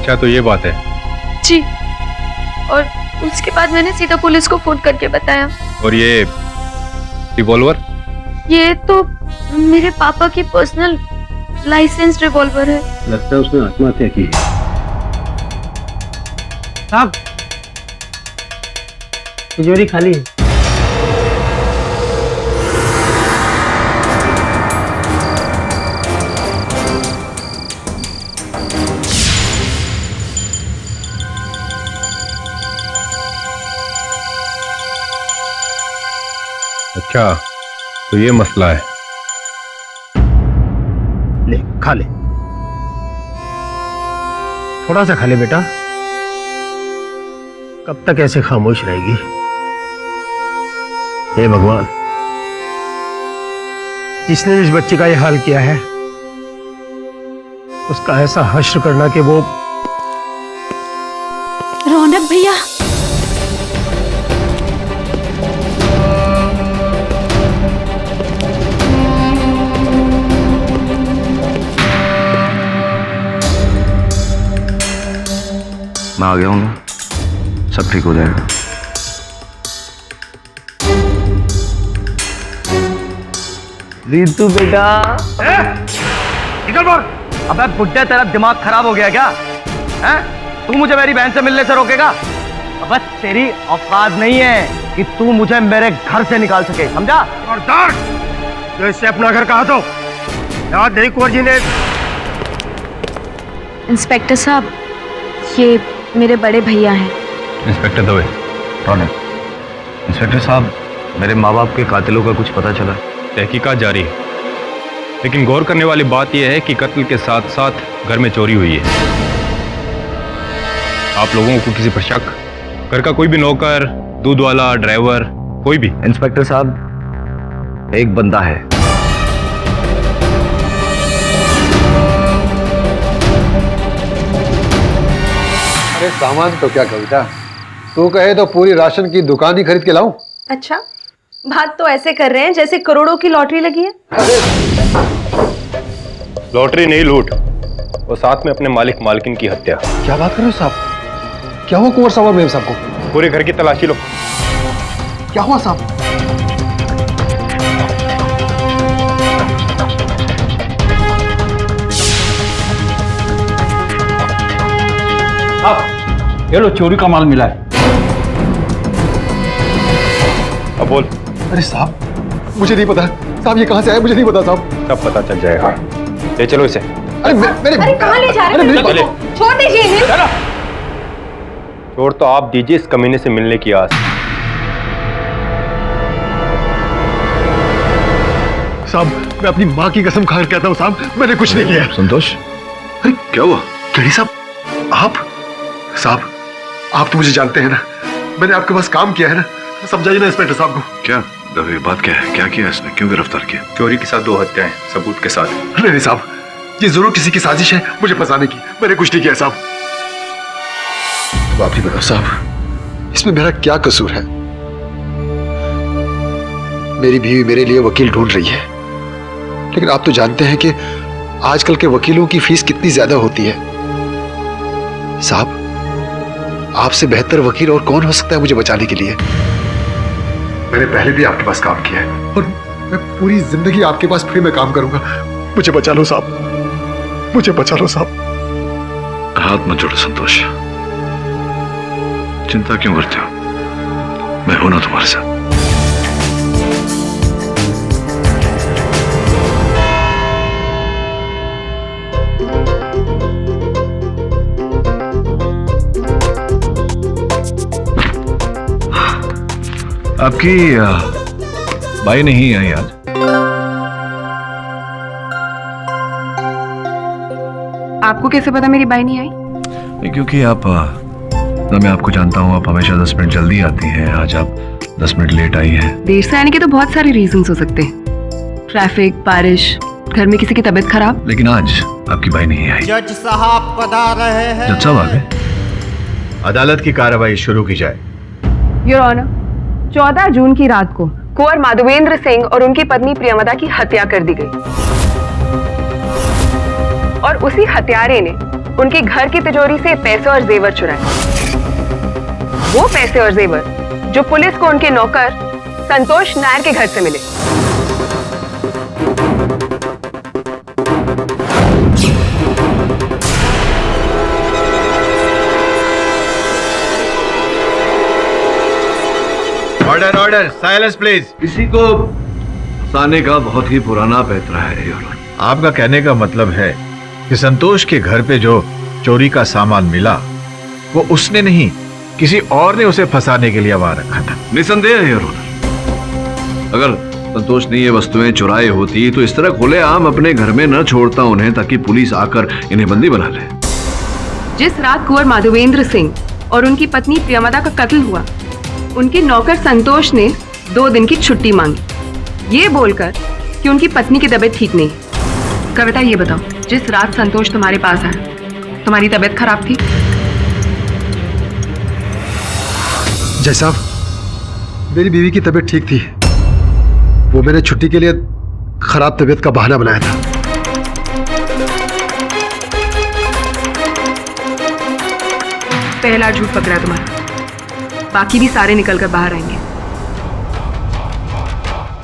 अच्छा तो ये बात है जी। और उसके बाद मैंने सीधा पुलिस को फोन करके बताया। और ये रिवॉल्वर? ये तो मेरे पापा की पर्सनल लाइसेंस रिवॉल्वर है। लगता है उसने आत्महत्या की है। साहब तिजोरी खाली है। अच्छा तो ये मसला है। ले खा ले, थोड़ा सा खा ले बेटा। कब तक ऐसे खामोश रहेगी? हे भगवान, जिसने इस बच्चे का ये हाल किया है उसका ऐसा हश्र करना कि वो। रौनक भैया, मैं आ गया हूँ ना, सब ठीक हो जाएगा। रितु बेटा, निकल बाहर। अबे बुड्ढे, तेरा दिमाग खराब हो गया क्या? हैं? तू मुझे मेरी बहन से मिलने से रोकेगा? अबे तेरी औकात नहीं है कि तू मुझे मेरे घर से निकाल सके, समझा? तो इससे अपना घर कहा तो याद नहीं कुंवर जी ने। इंस्पेक्टर साहब, ये मेरे बड़े भैया हैं। इंस्पेक्टर दवे। रौनक, इंस्पेक्टर साहब, मेरे माँ बाप के कातिलों का कुछ पता चला? तहकीकात जारी है, लेकिन गौर करने वाली बात यह है कि कत्ल के साथ साथ घर में चोरी हुई है। आप लोगों को किसी पर शक? घर का कोई भी नौकर, दूध वाला, ड्राइवर, कोई भी? इंस्पेक्टर साहब, एक बंदा है। अरे सामान तो क्या कविता, तू कहे तो पूरी राशन की दुकान ही खरीद के लाऊं? अच्छा, बात तो ऐसे कर रहे हैं जैसे करोड़ों की लॉटरी लगी है। लॉटरी नहीं, लूट, और साथ में अपने मालिक मालकिन की हत्या। क्या बात कर रहे हो साहब? क्या हुआ कुंवर साहब और मेम साहब को? पूरे घर की तलाशी लो। क्या हुआ साहब? ये लो, चोरी का माल मिला है। अब बोल। अरे साहब मुझे नहीं पता साहब, ये कहां से आया मुझे नहीं पता साहब। सब पता चल जाएगा। ले चलो इसे। अरे मेरे अरे कहाँ ले जा रहे हैं? चले। छोड़ दीजिए इन्हें। छोड़ तो आप दीजिए इस कमीने से मिलने की आस। साहब मैं अपनी माँ की कसम खा कर कहता हूँ साहब, मैंने कुछ नहीं किया। संतोष, अरे क्या हुआ? केडी साहब, आप? साहब आप तो मुझे जानते हैं ना, मैंने आपके पास काम किया है ना, समझाइए ना इंस्पेक्टर साहब को। क्या दवे, बात क्या है? क्या किया इसने? क्यों गिरफ्तार किया? चोरी के साथ 2 हत्याएं, सबूत के साथ। नहीं साहब, ये जरूर किसी की साजिश है मुझे फंसाने की, मैंने कुछ नहीं किया साहब। आप ही बताओ साहब, इसमें मेरा क्या कसूर है? मेरी बीवी मेरे लिए वकील ढूंढ रही है, लेकिन आप तो जानते हैं कि आजकल के वकीलों की फीस कितनी ज्यादा होती है। साहब आपसे बेहतर वकील और कौन हो सकता है मुझे बचाने के लिए? मैंने पहले भी आपके पास काम किया है और मैं पूरी जिंदगी आपके पास फ्री में काम करूंगा। मुझे बचा लो साहब, मुझे बचा लो साहब। हाथ मत जोड़ो संतोष, चिंता क्यों करते हो? मैं हूं ना तुम्हारे साथ। आपकी बाई नहीं आई आज? आपको कैसे पता मेरी बाई नहीं आई? नहीं, क्योंकि आप ना, मैं आपको जानता हूँ, आप हमेशा 10 मिनट जल्दी आती हैं। आज आप 10 मिनट लेट आई हैं। देर से आने के तो बहुत सारे रीजंस हो सकते हैं, ट्रैफिक, बारिश, घर में किसी की तबीयत खराब। लेकिन आज आपकी बाई नहीं आई। जज साहब पधार रहे हैं। जज साहब आ गए? अदालत की कार्रवाई शुरू की जाए। योर ऑनर, 14 जून की रात को कुंवर माधवेंद्र सिंह और उनकी पत्नी प्रियमदा की हत्या कर दी गई और उसी हत्यारे ने उनके घर की तिजोरी से पैसे और जेवर चुराए। वो पैसे और जेवर जो पुलिस को उनके नौकर संतोष नायर के घर से मिले। Order order, silence please. किसी को फंसाने का बहुत ही पुराना पैतरा है योर ऑनर। आपका कहने का मतलब है कि संतोष के घर पे जो चोरी का सामान मिला वो उसने नहीं, किसी और ने उसे फंसाने के लिए वहां रखा था। निसंदेह है योर ऑनर। अगर संतोष ने ये वस्तुएं चुराई होती तो इस तरह खुलेआम अपने घर में न छोड़ता उन्हें, ताकि पुलिस आकर इन्हें बंदी बना ले। जिस रात कुंवर माधवेंद्र सिंह और उनकी पत्नी प्रियमदा का कत्ल हुआ, उनके नौकर संतोष ने 2 दिन की छुट्टी मांगी, ये बोलकर कि उनकी पत्नी की तबीयत ठीक नहीं। कविता, ये बताओ, जिस रात संतोष तुम्हारे पास आया, तुम्हारी तबीयत खराब थी? जय साहब, मेरी बीवी की तबीयत ठीक थी। वो मैंने छुट्टी के लिए खराब तबीयत का बहाना बनाया था। पहला झूठ पकड़ा तुम्हारा, बाकी भी सारे निकलकर बाहर आएंगे।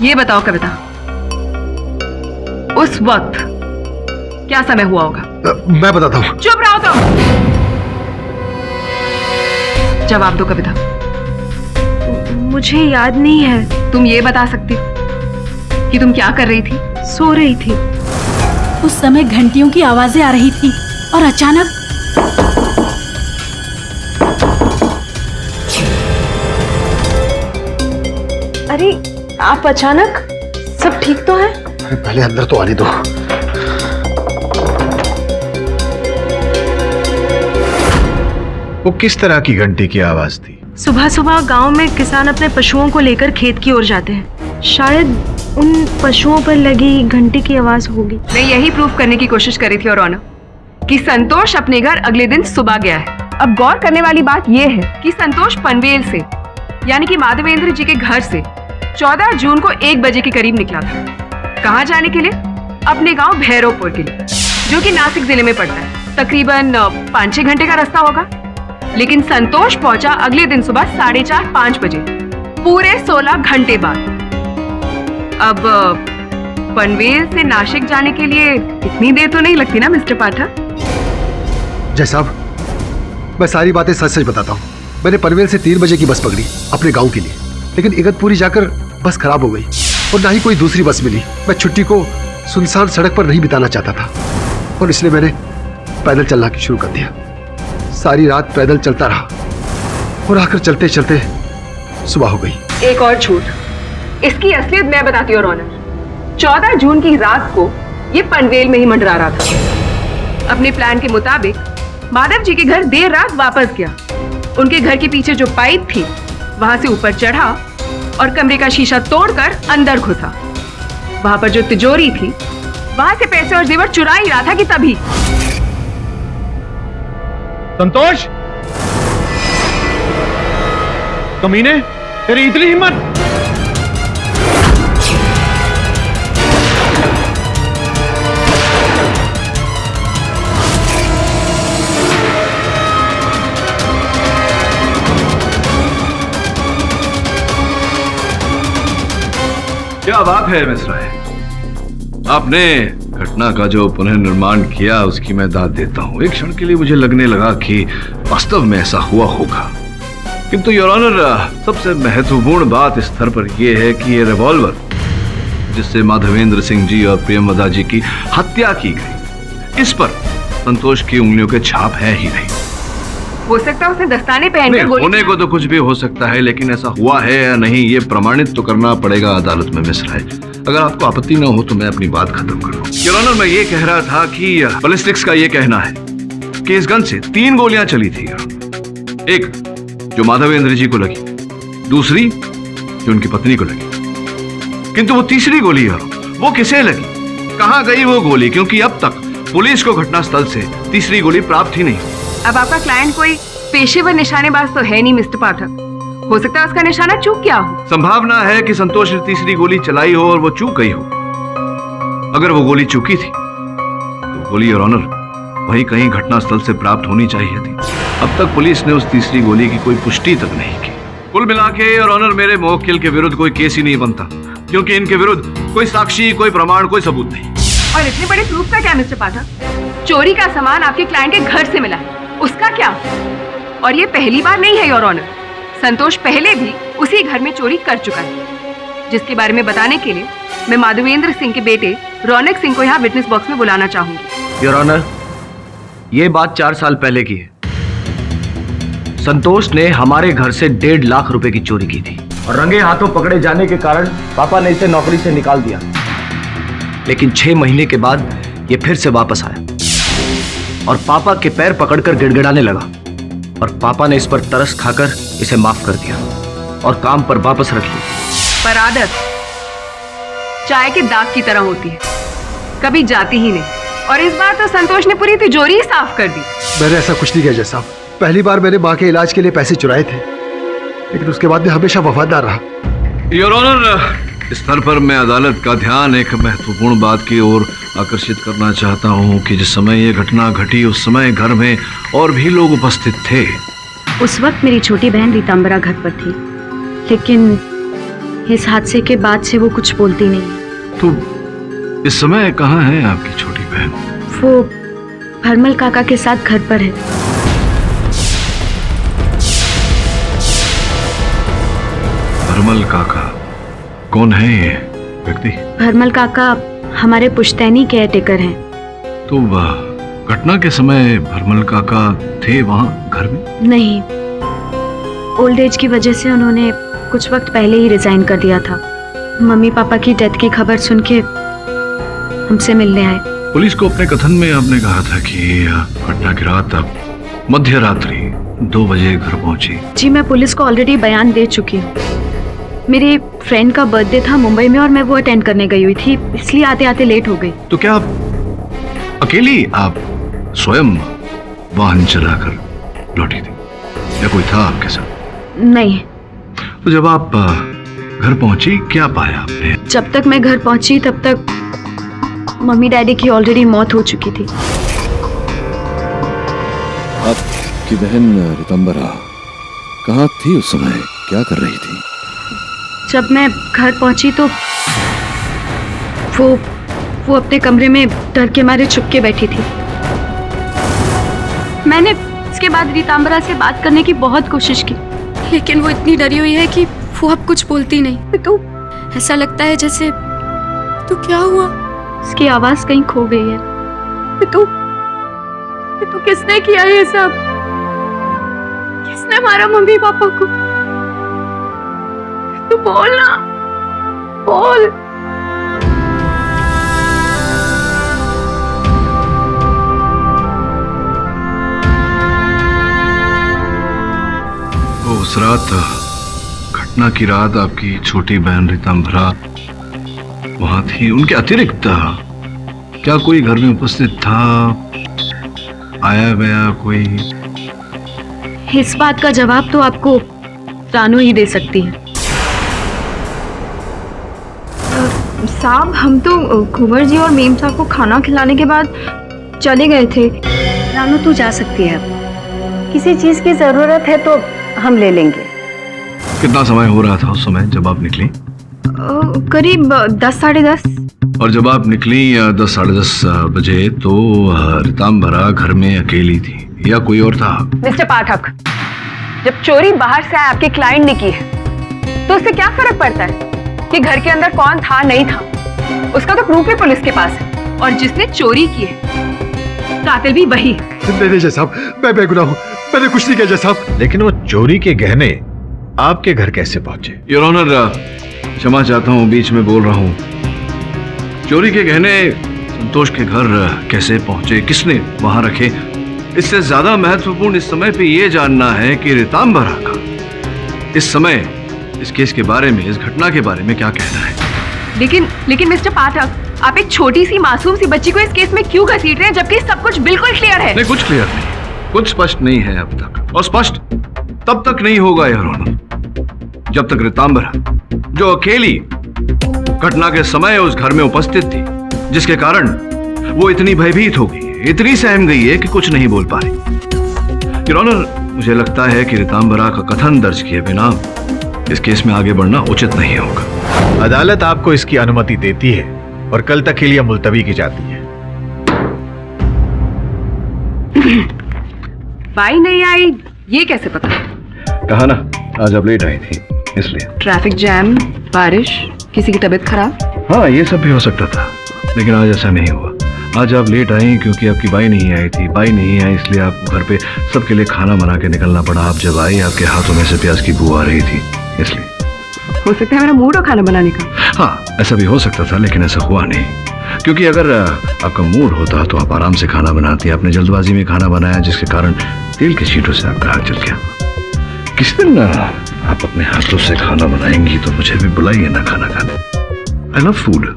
ये बताओ कविता, उस वक्त क्या समय हुआ होगा? मैं बताता हूँ। चुप रहो तुम। जवाब दो कविता। मुझे याद नहीं है। तुम ये बता सकती हो कि तुम क्या कर रही थी? सो रही थी। उस समय घंटियों की आवाजें आ रही थी और अचानक अरे आप अचानक, सब ठीक तो है? अरे पहले अंदर तो आने दो। वो किस तरह की घंटी की आवाज थी? सुबह सुबह गांव में किसान अपने पशुओं को लेकर खेत की ओर जाते हैं। शायद उन पशुओं पर लगी घंटी की आवाज होगी। मैं यही प्रूफ करने की कोशिश कर रही थी और ऑनर कि संतोष अपने घर अगले दिन सुबह गया है। अब गौर करने वाली बात यह है कि संतोष पनवेल से, यानी कि माधवेंद्र जी के घर से 14 जून को 1 बजे के करीब निकला था। कहाँ जाने के लिए? अपने गांव भैरवपुर के लिए, जो कि नासिक जिले में पड़ता है। तकरीबन 5-6 घंटे का रास्ता होगा। लेकिन संतोष पहुंचा अगले दिन सुबह 4:30-5 बजे, पूरे 16 घंटे बाद। अब पनवेल से नासिक जाने के लिए इतनी देर तो नहीं लगती ना मिस्टर पाठक? जय साहब, मैं सारी बातें सच सच बताता हूँ। मैंने पनवेल से 3 बजे की बस पकड़ी अपने गांव के लिए, लेकिन इगतपुरी जाकर बस खराब हो गई और ना ही कोई दूसरी बस मिली। मैं छुट्टी को सुनसान सड़क पर नहीं बिताना चाहता था और इसलिए मैंने पैदल चलना शुरू कर दिया। सारी रात पैदल चलता रहा और आकर चलते चलते सुबह हो गई। एक और झूठ, इसकी असलियत मैं बताती हूँ ऑनर। 14 जून की रात को ये पनवेल में ही मंडरा रहा था। अपने प्लान के मुताबिक माधव जी के घर देर रात वापस गया। उनके घर के पीछे जो पाइप थी वहां से ऊपर चढ़ा और कमरे का शीशा तोड़कर अंदर घुसा। वहां पर जो तिजोरी थी वहां से पैसे और जेवर चुरा ही रहा था कि तभी संतोष, कमीने, तेरी इतनी हिम्मत! क्या बात है मिस राय, आपने घटना का जो पुनर्निर्माण किया उसकी मैं दाद देता हूं। एक क्षण के लिए मुझे लगने लगा कि वास्तव में ऐसा हुआ होगा, किंतु योर ऑनर, सबसे महत्वपूर्ण बात इस स्तर पर यह है कि ये रिवॉल्वर जिससे माधवेंद्र सिंह जी और प्रियमदा जी की हत्या की गई, इस पर संतोष की उंगलियों के छाप है ही नहीं। हो सकता है उसने दस्ताने पहनकर गोली। होने को तो कुछ भी हो सकता है, लेकिन ऐसा हुआ है या नहीं ये प्रमाणित तो करना पड़ेगा अदालत में मिस राय। अगर आपको आपत्ति ना हो तो मैं अपनी बात खत्म कर लूं। योर ऑनर, मैं ये कह रहा था कि बैलिस्टिक्स का ये कहना है कि इस गन से 3 गोलियां चली थी। एक जो माधवेंद्र जी को लगी, दूसरी जो उनकी पत्नी को लगी, किंतु वो तीसरी गोली वो किसे लगी, कहां गई वो गोली? क्योंकि अब तक पुलिस को घटनास्थल से तीसरी गोली प्राप्त ही नहीं। अब आपका क्लाइंट कोई पेशेवर निशानेबाज तो है नहीं मिस्टर पाठक। हो सकता है उसका निशाना चूक गया हो। संभावना है कि संतोष ने तीसरी गोली चलाई हो और वो चूक गई हो। अगर वो गोली चूकी थी तो गोली योर ऑनर वही कहीं घटनास्थल से प्राप्त होनी चाहिए थी। अब तक पुलिस ने उस तीसरी गोली की कोई पुष्टि तक नहीं की। कुल मिला के योर ऑनर, मेरे मुवक्किल के विरुद्ध कोई केस ही नहीं बनता, क्योंकि इनके विरुद्ध कोई साक्षी, कोई प्रमाण, कोई सबूत नहीं। और इतने बड़े प्रूफ का क्या मिस्टर पाठक? चोरी का सामान आपके क्लाइंट के घर से मिला है, उसका क्या? और ये पहली बार नहीं है योर ऑनर, संतोष पहले भी उसी घर में चोरी कर चुका है, जिसके बारे में बताने के लिए मैं माधवेंद्र सिंह के बेटे रौनक सिंह को यहाँ विटनेस बॉक्स में बुलाना चाहूंगी। योर ऑनर, ये बात 4 साल पहले की है। संतोष ने हमारे घर से 1.5 लाख रुपए की चोरी की थी और रंगे हाथों पकड़े जाने के कारण पापा ने इसे नौकरी से निकाल दिया। लेकिन 6 महीने के बाद ये फिर से वापस आया और पापा के पैर पकड़कर गिड़गिड़ाने लगा, और पापा ने इस पर तरस खाकर इसे माफ कर दिया और काम पर वापस रख लिया। पर आदत चाय के दाग की तरह होती है, कभी जाती ही नहीं। और इस बार तो संतोष ने पूरी तिजोरी ही साफ कर दी। मैंने ऐसा कुछ नहीं किया जज साहब। पहली बार मैंने माँ के इलाज के लिए पैसे चुराए थे, लेकिन उसके बाद मैं हमेशा वफादार रहा। योर ऑनर, इस स्तर पर मैं अदालत का ध्यान एक महत्वपूर्ण बात की ओर आकर्षित करना चाहता हूं कि जिस समय ये घटना घटी उस समय घर में और भी लोग उपस्थित थे। उस वक्त मेरी छोटी बहन रीतांबरा घर पर थी, लेकिन इस हादसे के बाद से वो कुछ बोलती नहीं। तो इस समय कहाँ है आपकी छोटी बहन? वो भरमल काका के साथ घर पर है। भरमल काका? कौन है ये व्यक्ति? भरमल काका हमारे पुश्तैनी केयरटेकर हैं। तो घटना के समय भरमल काका थे वहां घर में? नहीं, ओल्ड एज की वजह से उन्होंने कुछ वक्त पहले ही रिजाइन कर दिया था। मम्मी पापा की डेथ की खबर सुन के हमसे मिलने आए। पुलिस को अपने कथन में आपने कहा था कि घटना की रात आप मध्य रात्रि 2 बजे घर पहुंची। जी, मैं पुलिस को ऑलरेडी बयान दे चुकी हूँ। मेरे फ्रेंड का बर्थडे था मुंबई में और मैं वो अटेंड करने गई हुई थी, इसलिए आते आते लेट हो गई। तो क्या आप अकेली आप स्वयं वाहन चलाकर लौटी थी या कोई था आपके साथ? नहीं। तो जब आप घर पहुंची क्या पाया आपने? जब तक मैं घर पहुंची तब तक मम्मी डैडी की ऑलरेडी मौत हो चुकी थी। आपकी बहन रीतांबरा कहाँ थी उस समय, क्या कर रही थी? जब मैं घर पहुंची तो वो अपने कमरे में डर के मारे छुप के बैठी थी। मैंने इसके बाद रीतांबरा से बात करने की बहुत कोशिश की, लेकिन वो इतनी डरी हुई है कि वो अब कुछ बोलती नहीं। तो ऐसा लगता है जैसे तो क्या हुआ, उसकी आवाज कहीं खो गई है। तो किसने किया ये सब? किसने मारा मम्मी पापा को? तू बोल ना, बोल। उस रात, घटना की रात आपकी छोटी बहन रीतांबरा वहां थी। उनके अतिरिक्त क्या कोई घर में उपस्थित था, आया गया कोई? इस बात का जवाब तो आपको रानू ही दे सकती है। साहब, हम तो कुंवर जी और मेम साहब को खाना खिलाने के बाद चले गए थे। रानू तू जा सकती है, किसी चीज की जरूरत है तो हम ले लेंगे। कितना समय हो रहा था उस समय जब आप निकली? करीब 10 साढ़े 10। और जब आप निकली 10 साढ़े 10 बजे तो रीतांबरा घर में अकेली थी या कोई और था? मिस्टर पाठक, जब चोरी बाहर से आपके क्लाइंट ने की है तो उससे क्या फर्क पड़ता है कि घर के अंदर कौन था नहीं था? उसका तो प्रूफ ही पुलिस के पास है, और जिसने चोरी की है कातिल भी वही। नहीं जज साहब, मैं बेगुनाह हूँ, मैंने कुछ नहीं किया जज साहब। लेकिन वो चोरी के गहने आपके घर कैसे पहुंचे? योर ऑनर, क्षमा चाहता हूँ बीच में बोल रहा हूँ। चोरी के गहने संतोष के घर कैसे पहुंचे, किसने वहां रखे, इससे ज्यादा महत्वपूर्ण इस समय पे ये जानना है कि रीतांबरा का इस समय इस केस के बारे में, इस घटना के बारे में क्या कहना है। लेकिन मिस्टर पाठक, आप एक छोटी सी मासूम सी बच्ची को इस केस में क्यों घसीट रहे हैं, जबकि सब कुछ बिल्कुल क्लियर है? नहीं, कुछ क्लियर नहीं, कुछ स्पष्ट नहीं है अब तक, और स्पष्ट तब तक नहीं होगा योर ऑनर जब तक रीतांबरा, जो अकेली घटना के समय उस घर में उपस्थित थी, जिसके कारण वो इतनी भयभीत हो गई, इतनी सहम गई है कि कुछ नहीं बोल पा रही। योर ऑनर, मुझे लगता है कि रितांबरा का कथन दर्ज किए बिना इस केस में आगे बढ़ना उचित नहीं होगा। अदालत आपको इसकी अनुमति देती है और कल तक के लिए मुलतवी की जाती है। बाई नहीं आई ये कैसे पता? कहा ना, आज आप लेट आई थी इसलिए। ट्रैफिक जैम, बारिश, किसी की तबीयत खराब? हाँ, ये सब भी हो सकता था, लेकिन आज ऐसा नहीं हुआ। आज आप लेट आई क्योंकि आपकी बाई नहीं आई थी। बाई नहीं आई इसलिए आपको घर पे सबके लिए खाना बना के निकलना पड़ा। आप जब आई आपके हाथों में से प्याज की बू आ रही थी, इसलिए। हो सकता है मेरा मूड हो खाना बनाने का। हाँ, ऐसा भी हो सकता था, लेकिन ऐसा हुआ नहीं, क्योंकि अगर आपका मूड होता तो आप आराम से खाना बनाती। आपने जल्दबाजी में खाना बनाया, जिसके कारण तेल के छींटों से आपका हाथ जल गया। किसी दिन आप अपने हाथों से खाना बनाएंगी तो मुझे भी बुलाइए ना खाना खाने। I love food.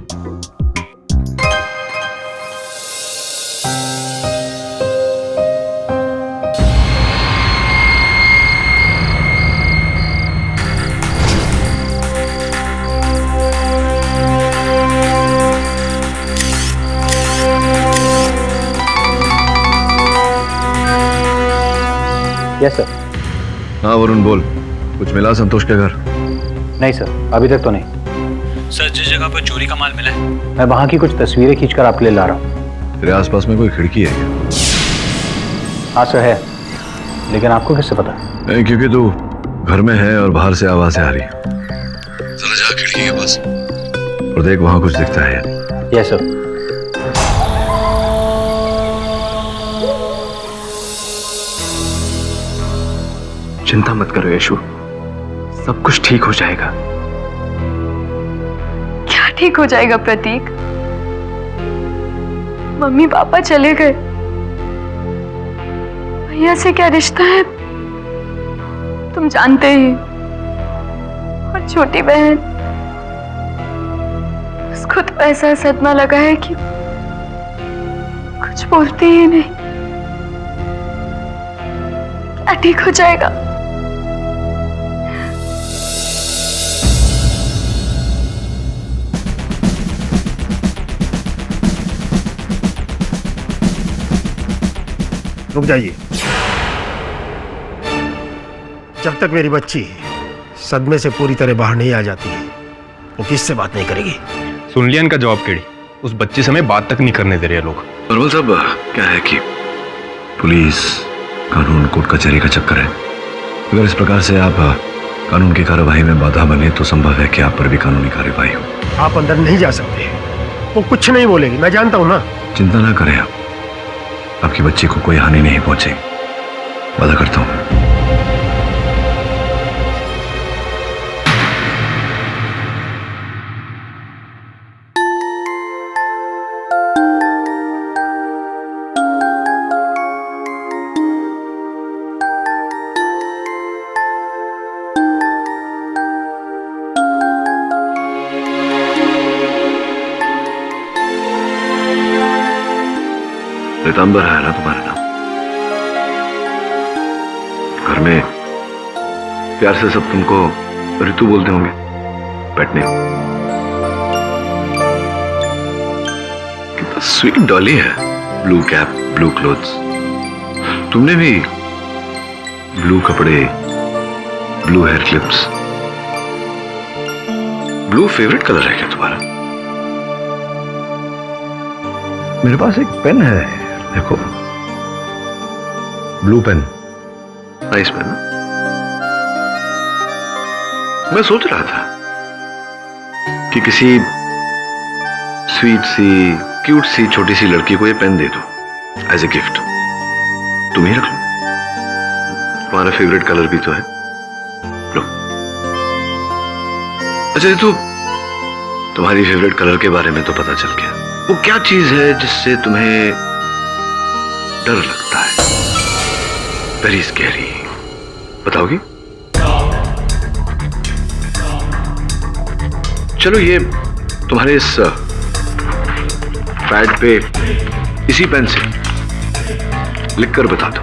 Yes sir. हाँ वरुण, बोल। कुछ मिला संतोष के घर? नहीं सर, अभी तक तो नहीं। सर, जिस जगह पर चोरी का माल मिला है, मैं वहाँ की कुछ तस्वीरें खींचकर आपके लिए ला रहा हूँ। तेरे आसपास में कोई खिड़की है क्या? हाँ सर है, लेकिन आपको किससे पता? नहीं, क्योंकि तू घर में है और बाहर से आवाजें आ रही। चला जा खिड़की के पास और देख वहाँ कुछ दिखता है। Yes sir. चिंता मत करो यशु, सब कुछ ठीक हो जाएगा। क्या ठीक हो जाएगा प्रतीक? मम्मी पापा चले गए, भैया से क्या रिश्ता है तुम जानते ही। और छोटी बहन, उसको तो ऐसा सदमा लगा है कि कुछ बोलती ही नहीं। क्या ठीक हो जाएगा? रुक जाइए। जब तक मेरी बच्ची सदमे से पूरी तरह बाहर नहीं आ जाती है, वो किससे बात नहीं करेगी। सुन लिया इनका जवाब केड़ी। उस बच्चे से मैं बात तक नहीं करने दे रहे लोग। नॉर्मल साहब, क्या है कि पुलिस, कानून, कोर्ट कचहरी का चक्कर है। अगर इस प्रकार से आप कानून की कार्यवाही में बाधा बने तो संभव है कि आप पर भी कानूनी कार्यवाही हो। आप अंदर नहीं जा सकते, वो कुछ नहीं बोलेगी, मैं जानता हूं ना। चिंता ना करें आप, आपकी बच्ची को कोई हानि नहीं पहुंचेगी, वादा करता हूं। रितंबर है ना तुम्हारा नाम? घर में प्यार से सब तुमको ऋतु बोलते होंगे, पेट नेम। कितना स्वीट डॉली है। Blue cap, blue clothes. तुमने भी ब्लू कपड़े, blue hair clips. Blue favourite colour है क्या तुम्हारा? मेरे पास एक पेन है, देखो। Blue pen. Nice pen. मैं सोच रहा था कि किसी स्वीट सी, क्यूट सी, छोटी सी लड़की को ये पेन दे दो एज ए गिफ्ट। तुम ही रख लो, तुम्हारा फेवरेट कलर भी तो है। लो। अच्छा ये तो तुम्हारी फेवरेट कलर के बारे में तो पता चल गया। वो क्या चीज है जिससे तुम्हें डर लगता है? वेरी स्कैरी, बताओगी? चलो ये तुम्हारे इस पैड पे इसी पेन से लिखकर बता दो।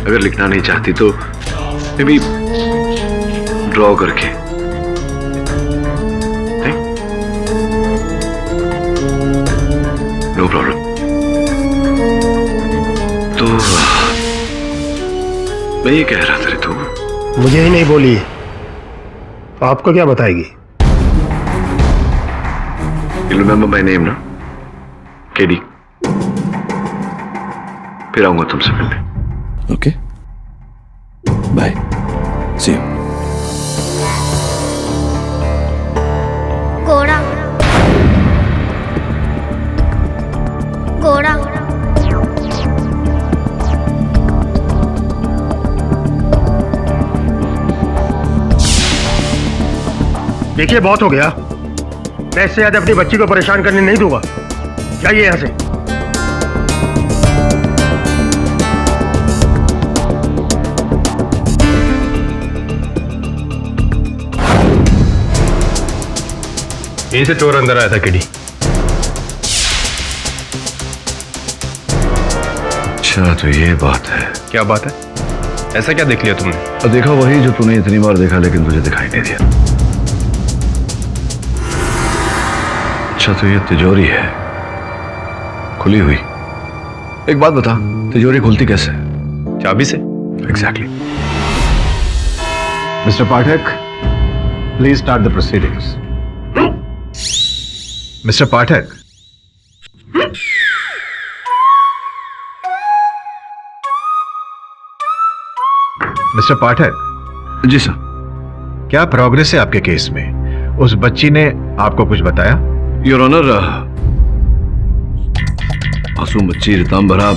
अगर लिखना नहीं चाहती तो मे बी ड्रॉ करके। मैं ये कह रहा था रितु, मुझे ही नहीं बोली, आपको क्या बताएगी? You remember my name ना? केडी। फिर आऊंगा तुमसे मिलने। Okay, bye, see you. घोड़ा घोड़ा देखिए, बहुत हो गया। मैं इससे ज्यादा अपनी बच्ची को परेशान करने नहीं दूंगा। जाइए यहां से। यहीं से चोर अंदर आया था किडी। अच्छा, तो ये बात है। क्या बात है? ऐसा क्या देख लिया तुमने? और देखा वही जो तूने इतनी बार देखा लेकिन तुझे दिखाई नहीं दिया। अच्छा, तो ये तिजोरी है, खुली हुई। एक बात बता, तिजोरी खुलती कैसे? चाबी से। Exactly. Mister Pathak, please start the proceedings. Mister Pathak, mister Pathak. जी सर। क्या प्रोग्रेस है आपके केस में? उस बच्ची ने आपको कुछ बताया? योर ऑनर, मासूम बच्ची रितंबरा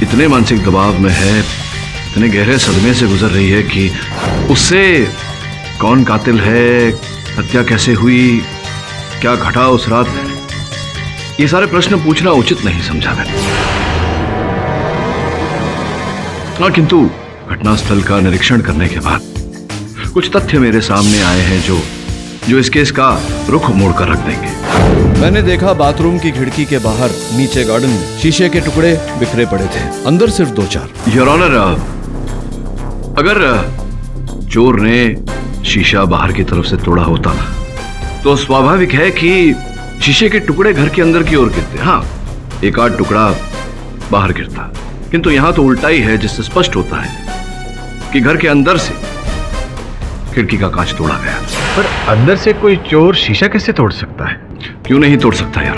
इतने मानसिक दबाव में है, इतने गहरे सदमे से गुजर रही है कि उससे कौन कातिल है, हत्या कैसे हुई, क्या घटा उस रात, ये सारे प्रश्न पूछना उचित नहीं समझा मैंने। हाँ, किंतु घटनास्थल का निरीक्षण करने के बाद कुछ तथ्य मेरे सामने आए हैं जो इस केस का रुख मोड़ कर रख देंगे। मैंने देखा बाथरूम की खिड़की के बाहर नीचे गार्डन में शीशे के टुकड़े बिखरे पड़े थे, अंदर सिर्फ 2-4। योर ऑनर, अगर चोर ने शीशा बाहर की तरफ से तोड़ा होता तो स्वाभाविक है कि शीशे के टुकड़े घर के अंदर की ओर गिरते। हाँ, एक आध टुकड़ा बाहर गिरता, किंतु यहां तो उल्टा ही है, जिससे स्पष्ट होता है कि घर के अंदर से खिड़की का कांच तोड़ा गया। पर अंदर से कोई चोर शीशा कैसे तोड़ सकता है? क्यों नहीं तोड़ सकता यार?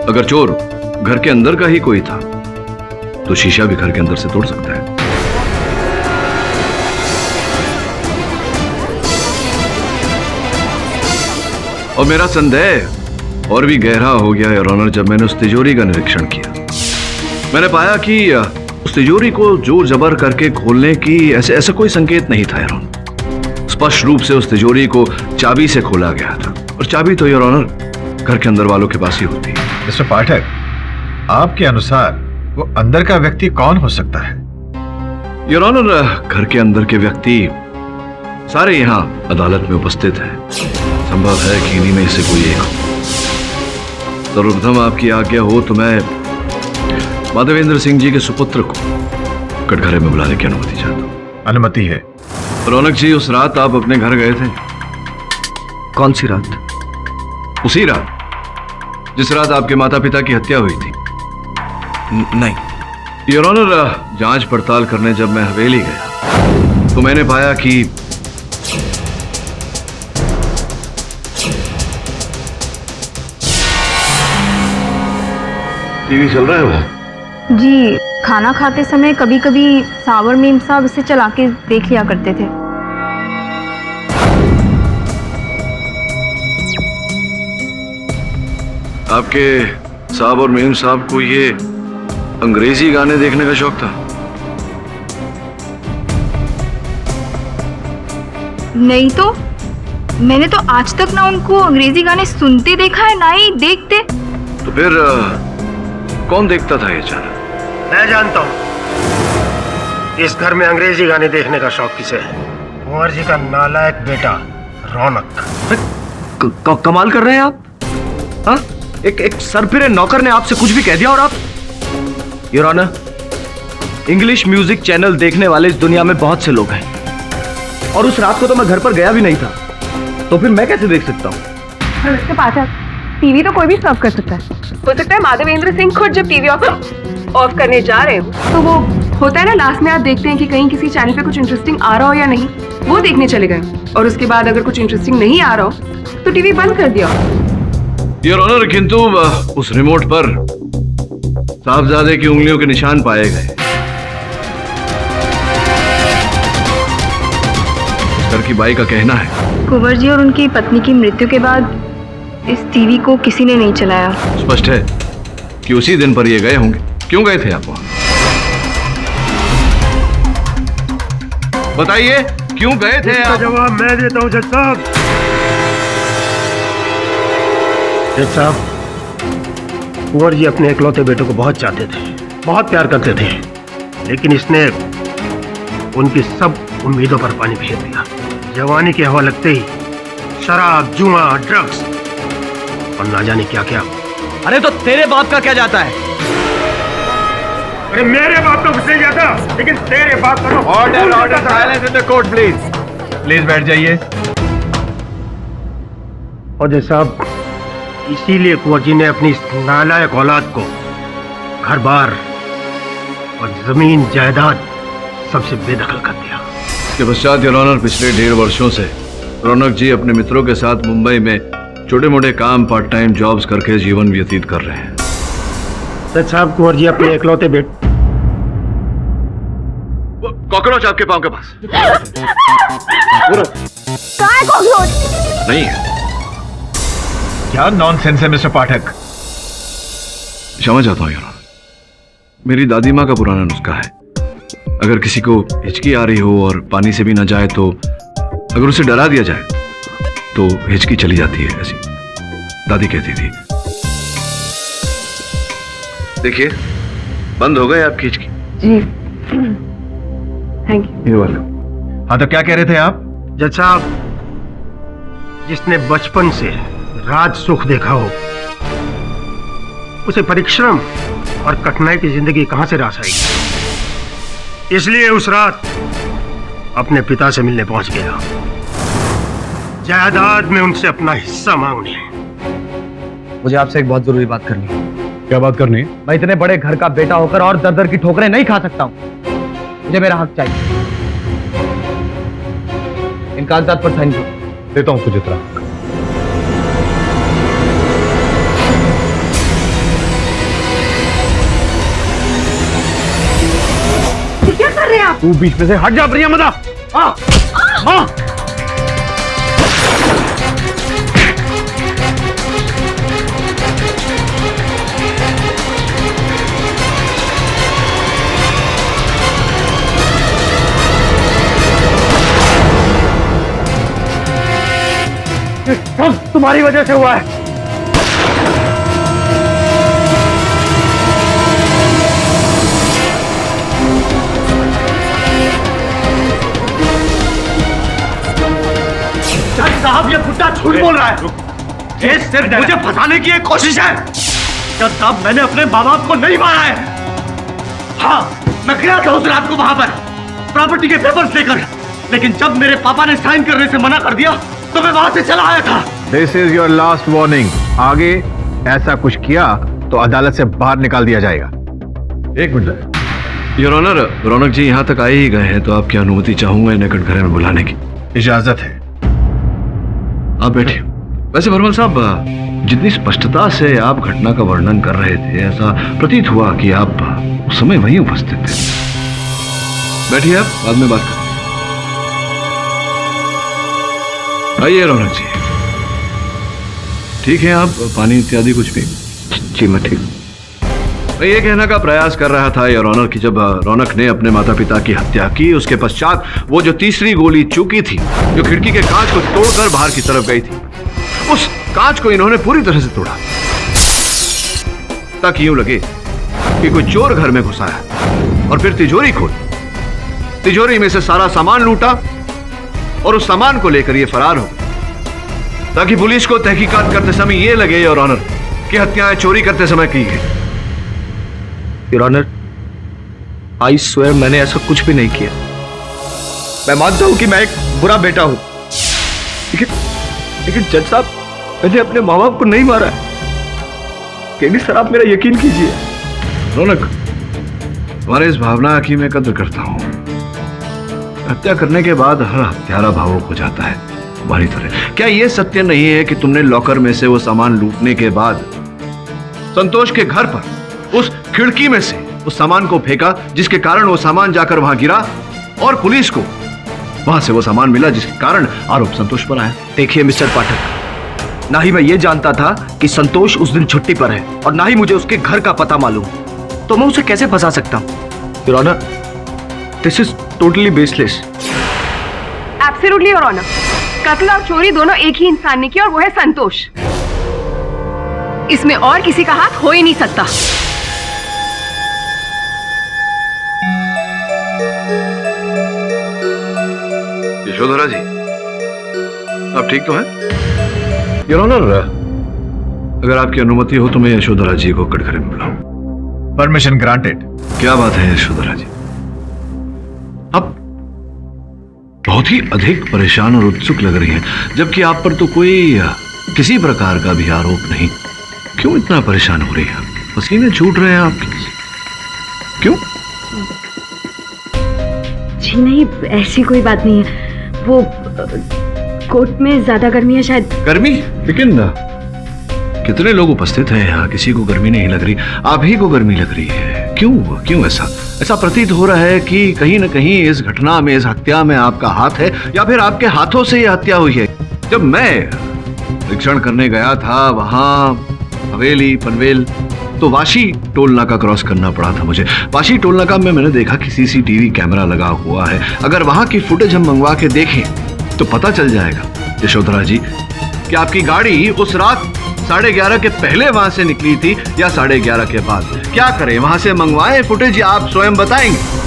अगर चोर घर के अंदर का ही कोई था तो शीशा भी घर के अंदर से तोड़ सकता है। और मेरा संदेह और भी गहरा हो गया योर ऑनर जब मैंने उस तिजोरी का निरीक्षण किया। मैंने पाया कि उस तिजोरी को जोर जबर करके खोलने की ऐसा कोई संकेत नहीं था योर ऑनर। स्पष्ट रूप से उस तिजोरी को चाबी से खोला गया था, और चाबी तो योर ऑनर घर के अंदर वालों के पास ही होती है। मिस्टर पाठक, आपके अनुसार वो अंदर का व्यक्ति कौन हो सकता है? योर ऑनर, घर के अंदर के व्यक्ति सारे यहाँ अदालत में उपस्थित हैं। संभव है कि इन्हीं में से कोई एक हो। सर्वप्रथम आपकी आज्ञा हो तो मैं माधवेंद्र सिंह जी के सुपुत्र को कटघरे में बुलाने की अनुमति चाहता हूँ। अनुमति है। रौनक जी, उस रात आप अपने घर गए थे? कौन सी रात? उसी रात जिस रात आपके माता पिता की हत्या हुई थी। नहीं योर ऑनर, जांच पड़ताल करने जब मैं हवेली गया तो मैंने पाया कि टीवी चल रहा है वो। जी, खाना खाते समय कभी कभी सावर मेम साहब इसे चला के देख लिया करते थे। आपके साहब और मेम साहब को ये अंग्रेजी गाने देखने का शौक था? नहीं तो मैंने तो आज तक ना उनको अंग्रेजी गाने सुनते देखा है, ना ही देखते। तो फिर कौन देखता था ये चैनल? मैं जानता हूँ इस घर में अंग्रेजी गाने देखने का शौक किसे है। कुंवर जी का नालायक बेटा रौनक। कमाल कर रहे हैं आप। हाँ, एक सरफिरे नौकर ने आपसे कुछ भी कह दिया और आप? Your honour, English music channel देखने वाले इस दुनिया में बहुत से लोग हैं, और उस रात को तो मैं घर पर गया भी नहीं था, तो फिर मैं कैसे देख सकता हूँ? मिस्टर पाठक, टीवी तो कोई भी सर्व कर सकता है। हो सकता है माधवेंद्र सिंह खुद जब टीवी ऑफ करने जा रहे हो तो वो होता है ना, लास्ट में आप देखते हैं कि कहीं किसी चैनल पे कुछ इंटरेस्टिंग आ रहा हो या नहीं, वो देखने चले गए और उसके बाद अगर कुछ इंटरेस्टिंग नहीं आ रहा हो तो टीवी बंद कर दिया। योर ऑनर, किंतु उस रिमोट पर साहबजादे की उंगलियों के निशान पाए गए। सर की बाई का कहना है कुंवर जी और उनकी पत्नी की मृत्यु के बाद इस टीवी को किसी ने नहीं चलाया। स्पष्ट है कि उसी दिन पर ये गए होंगे। क्यों गए थे आप वहां? बताइए, क्यों गए थे आप? जवाब मैं देता हूं जज साहब। जज साहब, कुंवर जी अपने इकलौते बेटे को बहुत चाहते थे, बहुत प्यार करते थे, लेकिन इसने उनकी सब उम्मीदों पर पानी फेर दिया। जवानी की हवा लगते ही शराब, जुआ, ड्रग्स और ना जाने क्या क्या। अरे तो तेरे बाप का क्या जाता है? अरे मेरे बाप तो घुसे गया था, लेकिन तेरे बाप का तो order silence in the court please. Please बैठ जाइए। और जज साहब, इसीलिए कुंवर जी ने अपनी इस नालायक औलाद को घर बार और जमीन जायदाद सबसे बेदखल कर दिया। इसके पश्चात योर ऑनर, पिछले 1.5 वर्षों से रौनक जी अपने मित्रों के साथ मुंबई में छोटे मोटे काम, पार्ट टाइम जॉब्स करके जीवन व्यतीत कर रहे हैं। सच साहब, कुंवर जी अपने इकलौते बेटे। कॉकरोच आपके पांव के पास नहीं है। क्या नॉनसेंस है मिस्टर पाठक? क्षमा चाहता हूं योर ऑनर, मेरी दादी माँ का पुराना नुस्खा है। अगर किसी को हिचकी आ रही हो और पानी से भी ना जाए तो अगर उसे डरा दिया जाए तो हिचकी चली जाती है, ऐसी दादी कहती थी। देखिए, बंद हो गए आपकी हिचकी। जी, थैंक यू। हाँ, तो क्या कह रहे थे आप? जज साहब, जिसने बचपन से राज सुख देखा हो, उसे परिश्रम और कठिनाई की जिंदगी कहां से रास आएगी? इसलिए उस रात अपने पिता से मिलने पहुंच गया, जायदाद में उनसे अपना हिस्सा मांगने। मुझे आपसे एक बहुत जरूरी बात करनी है। क्या बात करनी है? मैं इतने बड़े घर का बेटा होकर और दर दर की ठोकरें नहीं खा सकता हूं। मुझे मेरा हक चाहिए। इन कागजात पर साइन करो। देता हूं तुझे तेरा हक। क्या कर रहे हैं आप? तू बीच में से हट जा प्रियमदा। हाँ, हाँ। सब तुम्हारी वजह से हुआ है। साहब, ये बुड्ढा झूठ बोल रहा है। ये सिर्फ मुझे फंसाने की एक कोशिश है। जज साहब, मैंने अपने माँ बाप को नहीं मारा है। हाँ, मैं गया था उस रात को वहां पर प्रॉपर्टी के पेपर्स लेकर, लेकिन जब मेरे पापा ने साइन करने से मना कर दिया तो मैं वहां से चला आया था। This is your last warning. आगे ऐसा कुछ किया तो अदालत से बाहर निकाल दिया जाएगा। एक मिनट योर ऑनर, रौनक जी यहाँ तक आए ही गए हैं तो आपकी अनुमति चाहूंगा इन्हें कटघरे में बुलाने की। इजाजत है। आप बैठिए। वैसे भरमल साहब, जितनी स्पष्टता से आप घटना का वर्णन कर रहे थे, ऐसा प्रतीत हुआ कि आप उस समय वहीं उपस्थित थे। बैठिए, आप बाद में बात करें। आइए रौनक जी। ठीक है, आप पानी इत्यादि कुछ भी? जी मैं ठीक। मैं ये कहने का प्रयास कर रहा था योर ऑनर कि जब रौनक ने अपने माता पिता की हत्या की, उसके पश्चात वो जो तीसरी गोली चूकी थी, जो खिड़की के कांच को तोड़कर बाहर की तरफ गई थी, उस कांच को इन्होंने पूरी तरह से तोड़ा ताकि यूं लगे कि कोई चोर घर में घुसा है, और फिर तिजोरी खोली, तिजोरी में से सारा सामान लूटा और उस सामान को लेकर ये फरार हो गए, ताकि पुलिस को तहकीकात करते समय ये लगे योर ऑनर कि हत्याएं चोरी करते समय की गई। योर ऑनर, आई स्वेयर मैंने ऐसा कुछ भी नहीं किया। मैं मानता हूं कि मैं एक बुरा बेटा हूं, लेकिन जज साहब, मैंने अपने माँ बाप को नहीं मारा है। केडी सर, आप मेरा यकीन कीजिए। रौनक, तुम्हारे इस भावना की मैं कद्र करता हूँ। हत्या करने के बाद हर हत्यारा भावुक हो जाता है तुम्हारी तरह। क्या यह सत्य नहीं है कि तुमने लॉकर में से वो सामान लूटने के बाद संतोष के घर पर उस खिड़की में से उस सामान को फेंका, जिसके कारण वो सामान जाकर वहां गिरा और पुलिस को वहां से वो सामान मिला, जिसके कारण आरोप संतोष पर आया? देखिए मिस्टर पाठक, ना ही मैं ये जानता था कि संतोष उस दिन छुट्टी पर है और ना ही मुझे उसके घर का पता मालूम, तो मैं उसे कैसे फंसा सकता हूं? Your honour, this is totally baseless. Absolutely your honour, कत्ल और चोरी दोनों एक ही इंसान ने की और वो है संतोष। इसमें और किसी का हाथ हो ही नहीं सकता। यशोधरा जी, आप ठीक तो हैं? योर ऑनर, अगर आपकी अनुमति हो तो मैं यशोधरा जी को कटघरे में बुलाऊं। Permission granted. क्या बात है यशोधरा जी, आप बहुत ही अधिक परेशान और उत्सुक लग रही हैं, जबकि आप पर तो कोई किसी प्रकार का भी आरोप नहीं। क्यों इतना परेशान हो रही हैं? पसीने छूट रहे हैं आपके, क्यों? जी नहीं, ऐसी कोई बात नहीं है। वो कोर्ट में ज्यादा गर्मी है शायद। गर्मी? लेकिन कितने लोग उपस्थित हैं यहाँ, किसी को गर्मी नहीं लग रही, आप ही को गर्मी लग रही है। क्यों ऐसा प्रतीत हो रहा है कि कहीं न कहीं इस घटना में, इस हत्या में आपका हाथ है, या फिर आपके हाथों से यह हत्या हुई है। जब मैं परीक्षण करने गया था वहां हवेली पनवेल, तो वाशी टोल नाका क्रॉस करना पड़ा था मुझे। वाशी टोल नाका में मैंने देखा कि सीसीटीवी कैमरा लगा हुआ है। अगर वहां की फुटेज हम मंगवा के देखें तो पता चल जाएगा यशोधरा जी कि आपकी गाड़ी उस रात 11:30 के पहले वहां से निकली थी या 11:30 के बाद। क्या करें, वहां से मंगवाएं फुटेज या आप स्वयं बताएंगे?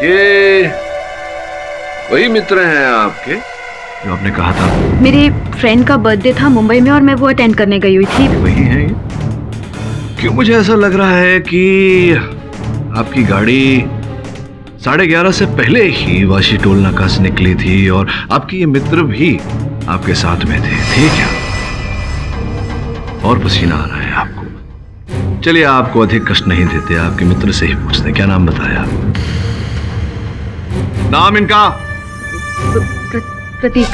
ये वही मित्र हैं आपके जो आपने कहा था? मेरे फ्रेंड का बर्थडे था मुंबई में और मैं वो अटेंड करने गई हुई थी। वही हैं ये? क्यों मुझे ऐसा लग रहा है कि आपकी गाड़ी 11:30 से पहले ही वाशी टोल नाका से निकली थी और आपके ये मित्र भी आपके साथ में थे क्या? और पसीना आ रहा है आपको। चलिए, आपको अधिक कष्ट नहीं देते, आपके मित्र से ही पूछते हैं। क्या नाम बताया? नाम इनका? प्रतीक।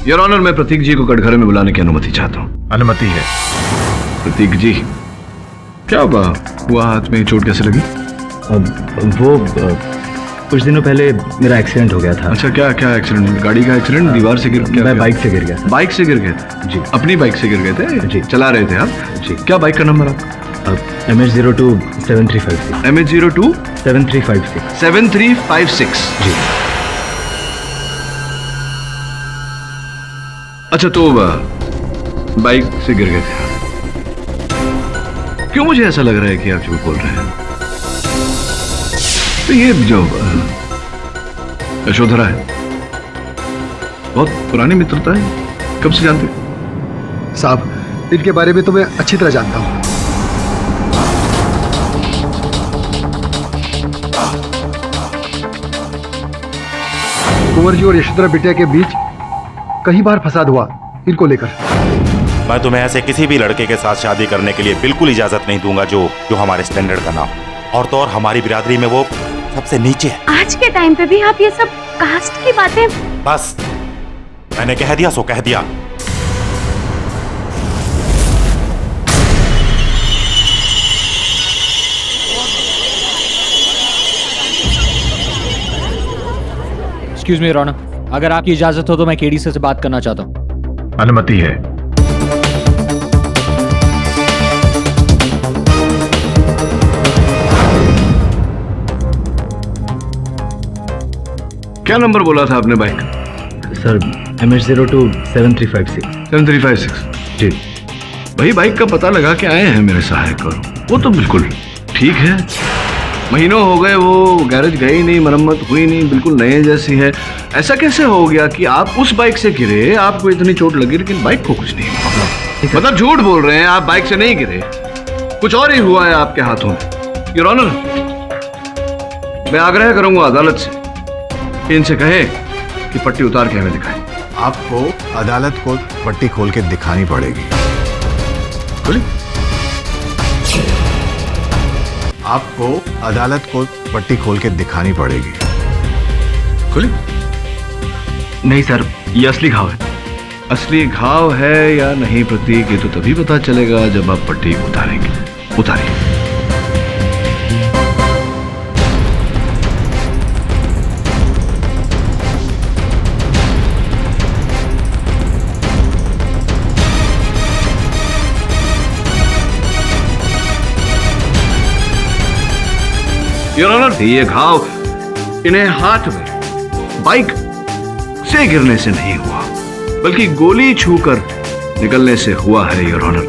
योर ऑनर, मैं प्रतीक जी को कटघरे में बुलाने की अनुमति चाहता हूँ। अनुमति है। प्रतीक जी, क्या हुआ हाथ में चोट कैसे लगी? वो कुछ दिनों पहले मेरा एक्सीडेंट हो गया था। अच्छा, क्या एक्सीडेंट? गाड़ी का एक्सीडेंट? दीवार से गिर? मैं बाइक से गिर गया था। बाइक से गिर गए थे? जी। अपनी बाइक से गिर गए थे? जी। चला रहे थे आप? जी। क्या बाइक का नंबर आपका? MH02 7356। MH02 7356। 7356। जी। अच्छा, तो बाइक से गिर गए थे आप। क्यों मुझे ऐसा लग रहा है कि आप झूठ बोल रहे हैं? तो ये जो यशोधरा है, बहुत पुरानी मित्रता है, कब से जानते हैं? साहब, इनके बारे में तो मैं अच्छी तरह जानता हूं। कुंवर जी और यशोधरा बिटिया के बीच कई बार फसाद हुआ इनको लेकर। मैं तुम्हें ऐसे किसी भी लड़के के साथ शादी करने के लिए बिल्कुल इजाजत नहीं दूंगा जो हमारे स्टैंडर्ड का ना हो, और तो और हमारी बिरादरी में वो सबसे नीचे है। आज के टाइम पे भी आप ये सब कास्ट की बातें। बस, मैंने कह दिया सो कह दिया। एक्सक्यूज मी रोना, अगर आपकी इजाजत हो तो मैं केडी से बात करना चाहता हूँ। अनुमति है। क्या नंबर बोला था आपने बाइक? Sir, MH02 7356। 7356। जी। वही बाइक का पता लगा के आए हैं मेरे सहायक। वो तो बिल्कुल ठीक है। महीनों हो गए वो गैरेज गई नहीं, मरम्मत हुई नहीं, बिल्कुल नए जैसी है। ऐसा कैसे हो गया कि आप उस बाइक से गिरे, आपको इतनी चोट लगी लेकिन बाइक को कुछ नहीं हुआ? मतलब झूठ बोल रहे हैं, आप बाइक से नहीं गिरे, कुछ और ही हुआ है आपके हाथों में। योर ऑनर, मैं आग्रह करूंगा अदालत से कि इनसे कहे कि पट्टी उतार के हमें दिखाएं। आपको अदालत को पट्टी खोल के दिखानी पड़ेगी। आपको अदालत को पट्टी खोल के दिखानी पड़ेगी। खुली? नहीं सर, ये असली घाव है। असली घाव है या नहीं प्रतीक, ये तो तभी पता चलेगा जब आप पट्टी उतारेंगे। उतारिए। योर ऑनर, ये घाव इन्हें हाथ में बाइक से गिरने से नहीं हुआ, बल्कि गोली छूकर निकलने से हुआ है योर ऑनर।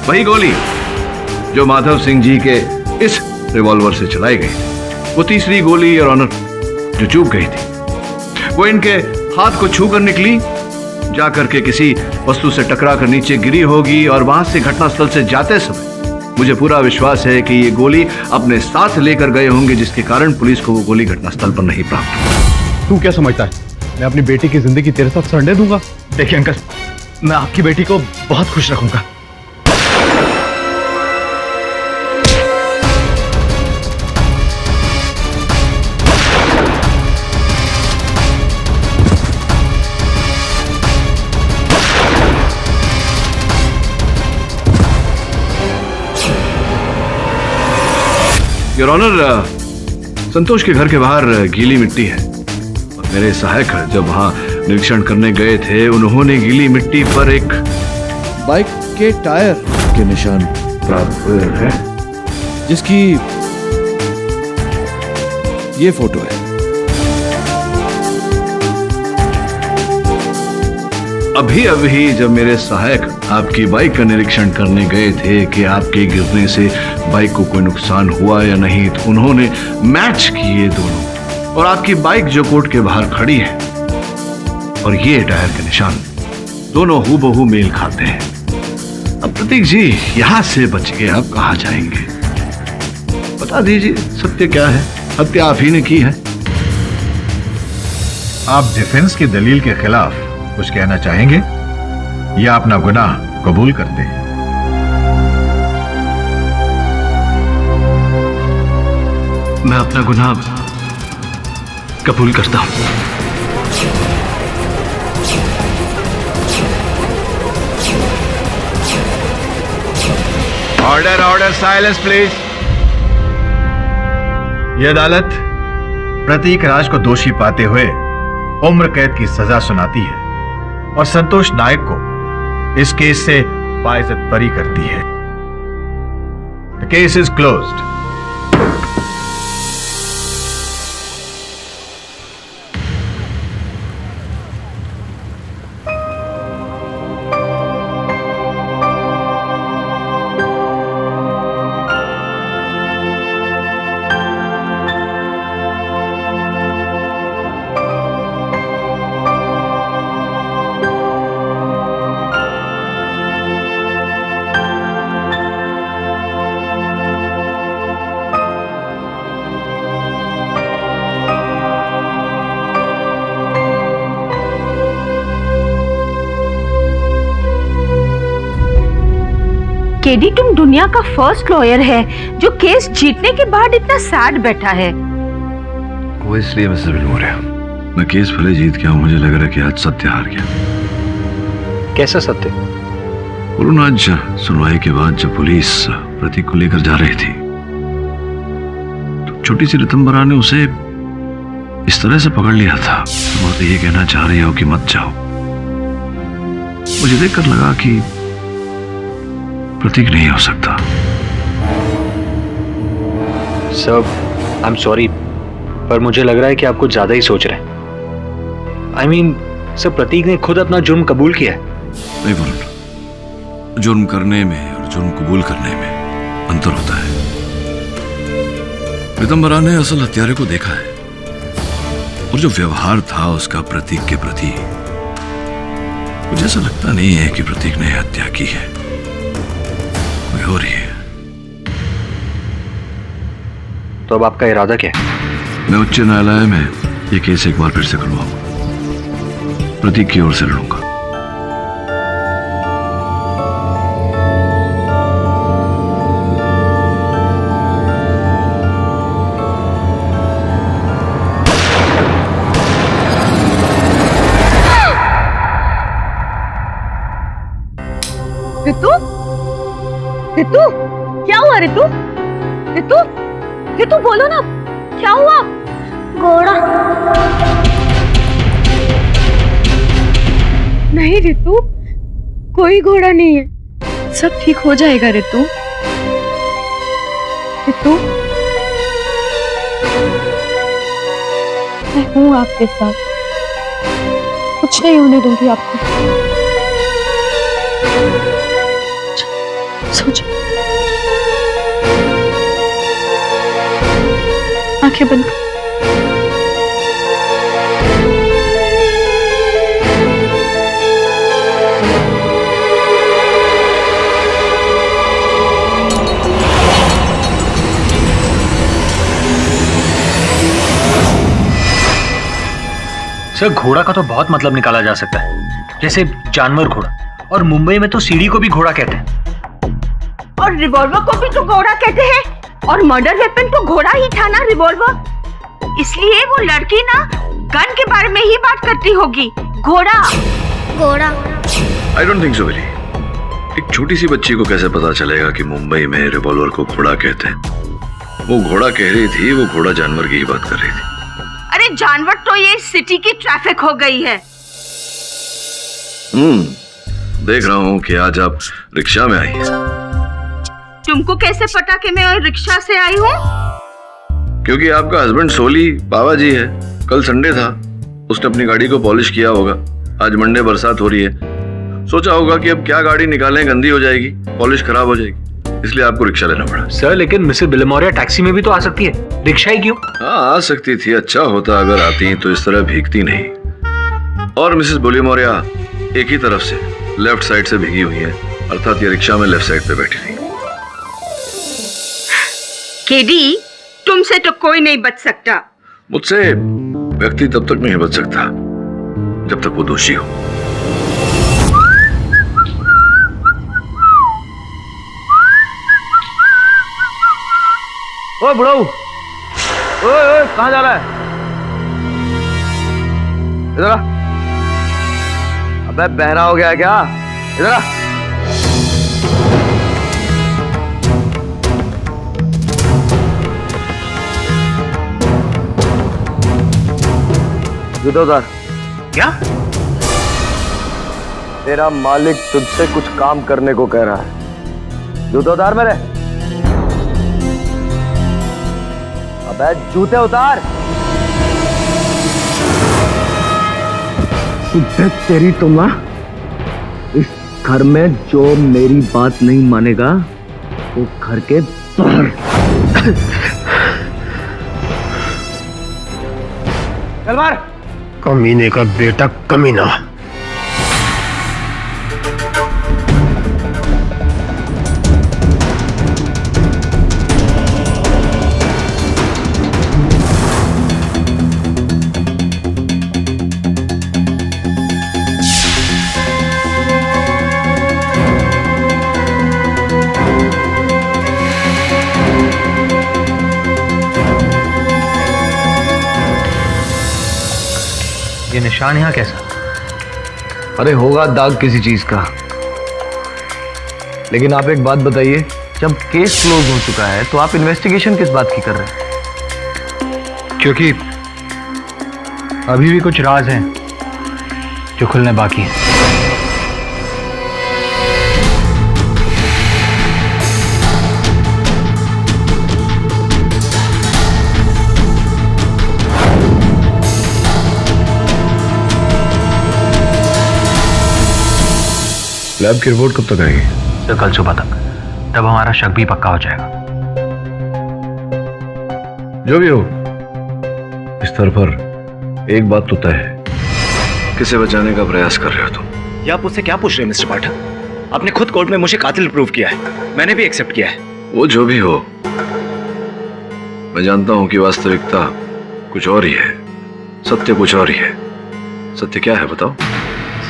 वही गोली जो माधव सिंह जी के इस रिवॉल्वर से चलाई गई, वो तीसरी गोली योर ऑनर जो चूक गई थी, वो इनके हाथ को छूकर निकली, जाकर के किसी वस्तु से टकरा कर नीचे गिरी होगी और वहां से घटनास्थल से जाते समय मुझे पूरा विश्वास है कि ये गोली अपने साथ लेकर गए होंगे, जिसके कारण पुलिस को वो गोली घटनास्थल पर नहीं प्राप्त हुई। तू क्या समझता है मैं अपनी बेटी की जिंदगी तेरे साथ सड़ने दूंगा? देखिए अंकल, मैं आपकी बेटी को बहुत खुश रखूंगा। योर ऑनर, संतोष के घर के बाहर गीली मिट्टी है और मेरे सहायक जब वहां निरीक्षण करने गए थे, उन्होंने गीली मिट्टी पर एक बाइक के टायर के निशान प्राप्त हुए हैं, जिसकी ये फोटो है। अभी अभी जब मेरे सहायक आपकी बाइक का निरीक्षण करने गए थे कि आपके गिरने से बाइक को कोई नुकसान हुआ या नहीं, तो उन्होंने मैच किए दोनों, और आपकी बाइक जो कोर्ट के बाहर खड़ी है और ये टायर के निशान दोनों हूबहू मेल खाते हैं। अब प्रतीक जी यहां से बच के आप कहां जाएंगे? बता दीजिए सत्य क्या है? हत्या आप ही ने की है। आप डिफेंस की दलील के खिलाफ कुछ कहना चाहेंगे या अपना गुनाह कबूल करते हैं? मैं अपना गुनाह कबूल करता हूं। Order order, silence please. यह अदालत प्रतीक राज को दोषी पाते हुए उम्र कैद की सजा सुनाती है और संतोष नायक को इस केस से बाइज्जत बरी करती है। The case is closed. KD, तुम दुनिया का फर्स्ट लॉयर है जो केस जीतने के बाद इतना सैड बैठा है। वो इसलिए मिसेस विल्मोरिया, मैं केस भले जीत गया हूं, मुझे लग रहा है कि आज सत्य हार गया। कैसा सत्य? वरुण, आज सुनवाई के बाद जब पुलिस प्रतीक को लेकर जा रही थी तो छोटी सी रितंबरा ने उसे इस तरह से पकड़ लिया था और ये कहना चाह रही हो कि मत जाओ। मुझे देखकर लगा कि प्रतीक नहीं हो सकता। सर, आई एम सॉरी, पर मुझे लग रहा है कि आप कुछ ज्यादा ही सोच रहे हैं। आई मीन, सर, प्रतीक ने खुद अपना जुर्म कबूल किया है। नहीं वरुण, जुर्म करने में और जुर्म कबूल करने में अंतर होता है। रितंबरा ने असल हत्यारे को देखा है और जो व्यवहार था उसका प्रतीक के प्रति, मुझे ऐसा लगता नहीं है कि प्रतीक ने हत्या की है, कोई हो रही है। तो अब आपका इरादा क्या है? मैं उच्च न्यायालय में ये केस एक बार फिर से खुलवाऊंगा, प्रतीक की ओर से लड़ूंगा। रितु, रितु, क्या हुआ रितु? रितु, रितु बोलो ना, क्या हुआ? घोड़ा। नहीं रितु, कोई घोड़ा नहीं है, सब ठीक हो जाएगा रितु। रितु, मैं हूँ आपके साथ, कुछ नहीं होने दूंगी आपको। सोचो, आंखें बंद कर। सर, घोड़ा का तो बहुत मतलब निकाला जा सकता है, जैसे जानवर घोड़ा, और मुंबई में तो सीढ़ी को भी घोड़ा कहते हैं, और रिवॉल्वर को भी तो घोड़ा कहते हैं, और मर्डर वेपन तो घोड़ा ही था ना, रिवॉल्वर। इसलिए वो लड़की ना गन के बारे में ही बात करती होगी। घोड़ा, घोड़ा। I don't think so very. एक छोटी सी बच्ची को कैसे पता चलेगा कि मुंबई में रिवॉल्वर को घोड़ा कहते हैं? वो घोड़ा कह रही थी, वो घोड़ा जानवर की ही बात कर रही थी। अरे जानवर तो ये सिटी की ट्रैफिक हो गई है। देख रहा हूँ कि आज आप रिक्शा में आई हैं। तुमको कैसे पता कि मैं रिक्शा से आई हूँ? क्योंकि आपका हस्बैंड सोली बाबा जी है, कल संडे था, उसने अपनी गाड़ी को पॉलिश किया होगा। आज मंडे बरसात हो रही है, सोचा होगा कि अब क्या गाड़ी निकालें, गंदी हो जाएगी, पॉलिश खराब हो जाएगी, इसलिए आपको रिक्शा लेना पड़ा। सर, लेकिन मिसेस बिलेमोरिया टैक्सी में भी तो आ सकती है, रिक्शा ही क्यों? हाँ, आ सकती थी, अच्छा होता अगर आती तो इस तरह भीगती नहीं। और मिसेस बिलेमोरिया एक ही तरफ से, लेफ्ट साइड से भीगी हुई है, अर्थात ये रिक्शा में लेफ्ट साइड पे बैठी थी। केडी, तुमसे तो कोई नहीं बच सकता। मुझसे व्यक्ति तब तक नहीं बच सकता जब तक वो दोषी हो। ओए बुढ़ाऊ, ओए कहाँ जा रहा है? इधर आ। अबे बहरा हो गया है क्या? इधर आ। जूता उतार। क्या? तेरा मालिक तुझसे कुछ काम करने को कह रहा है। जूता उतार मेरे। अबे जूते उतार। तेरी तो माँ, इस घर में जो मेरी बात नहीं मानेगा वो घर के बाहर। चल मार। कमीने का बेटा कमीना। ये निशान यहाँ कैसा? अरे होगा दाग किसी चीज का। लेकिन आप एक बात बताइए, जब केस क्लोज हो चुका है तो आप इन्वेस्टिगेशन किस बात की कर रहे हैं? क्योंकि अभी भी कुछ राज हैं जो खुलने बाकी हैं। लैब की रिपोर्ट कब तक आएगी? सर, कल सुबह तक। तब हमारा शक भी पक्का हो जाएगा। जो भी हो, इस स्तर पर एक बात तो तय है, किसे बचाने का प्रयास कर रहे हो तुम? ये आप मुझसे क्या पूछ रहे हैं मिस्टर पाठक? आपने खुद कोर्ट में मुझे कातिल प्रूव किया है, मैंने भी एक्सेप्ट किया है। वो जो भी हो, मैं जानता हूं कि वास्तविकता कुछ और ही है, सत्य कुछ और ही है। सत्य क्या है बताओ?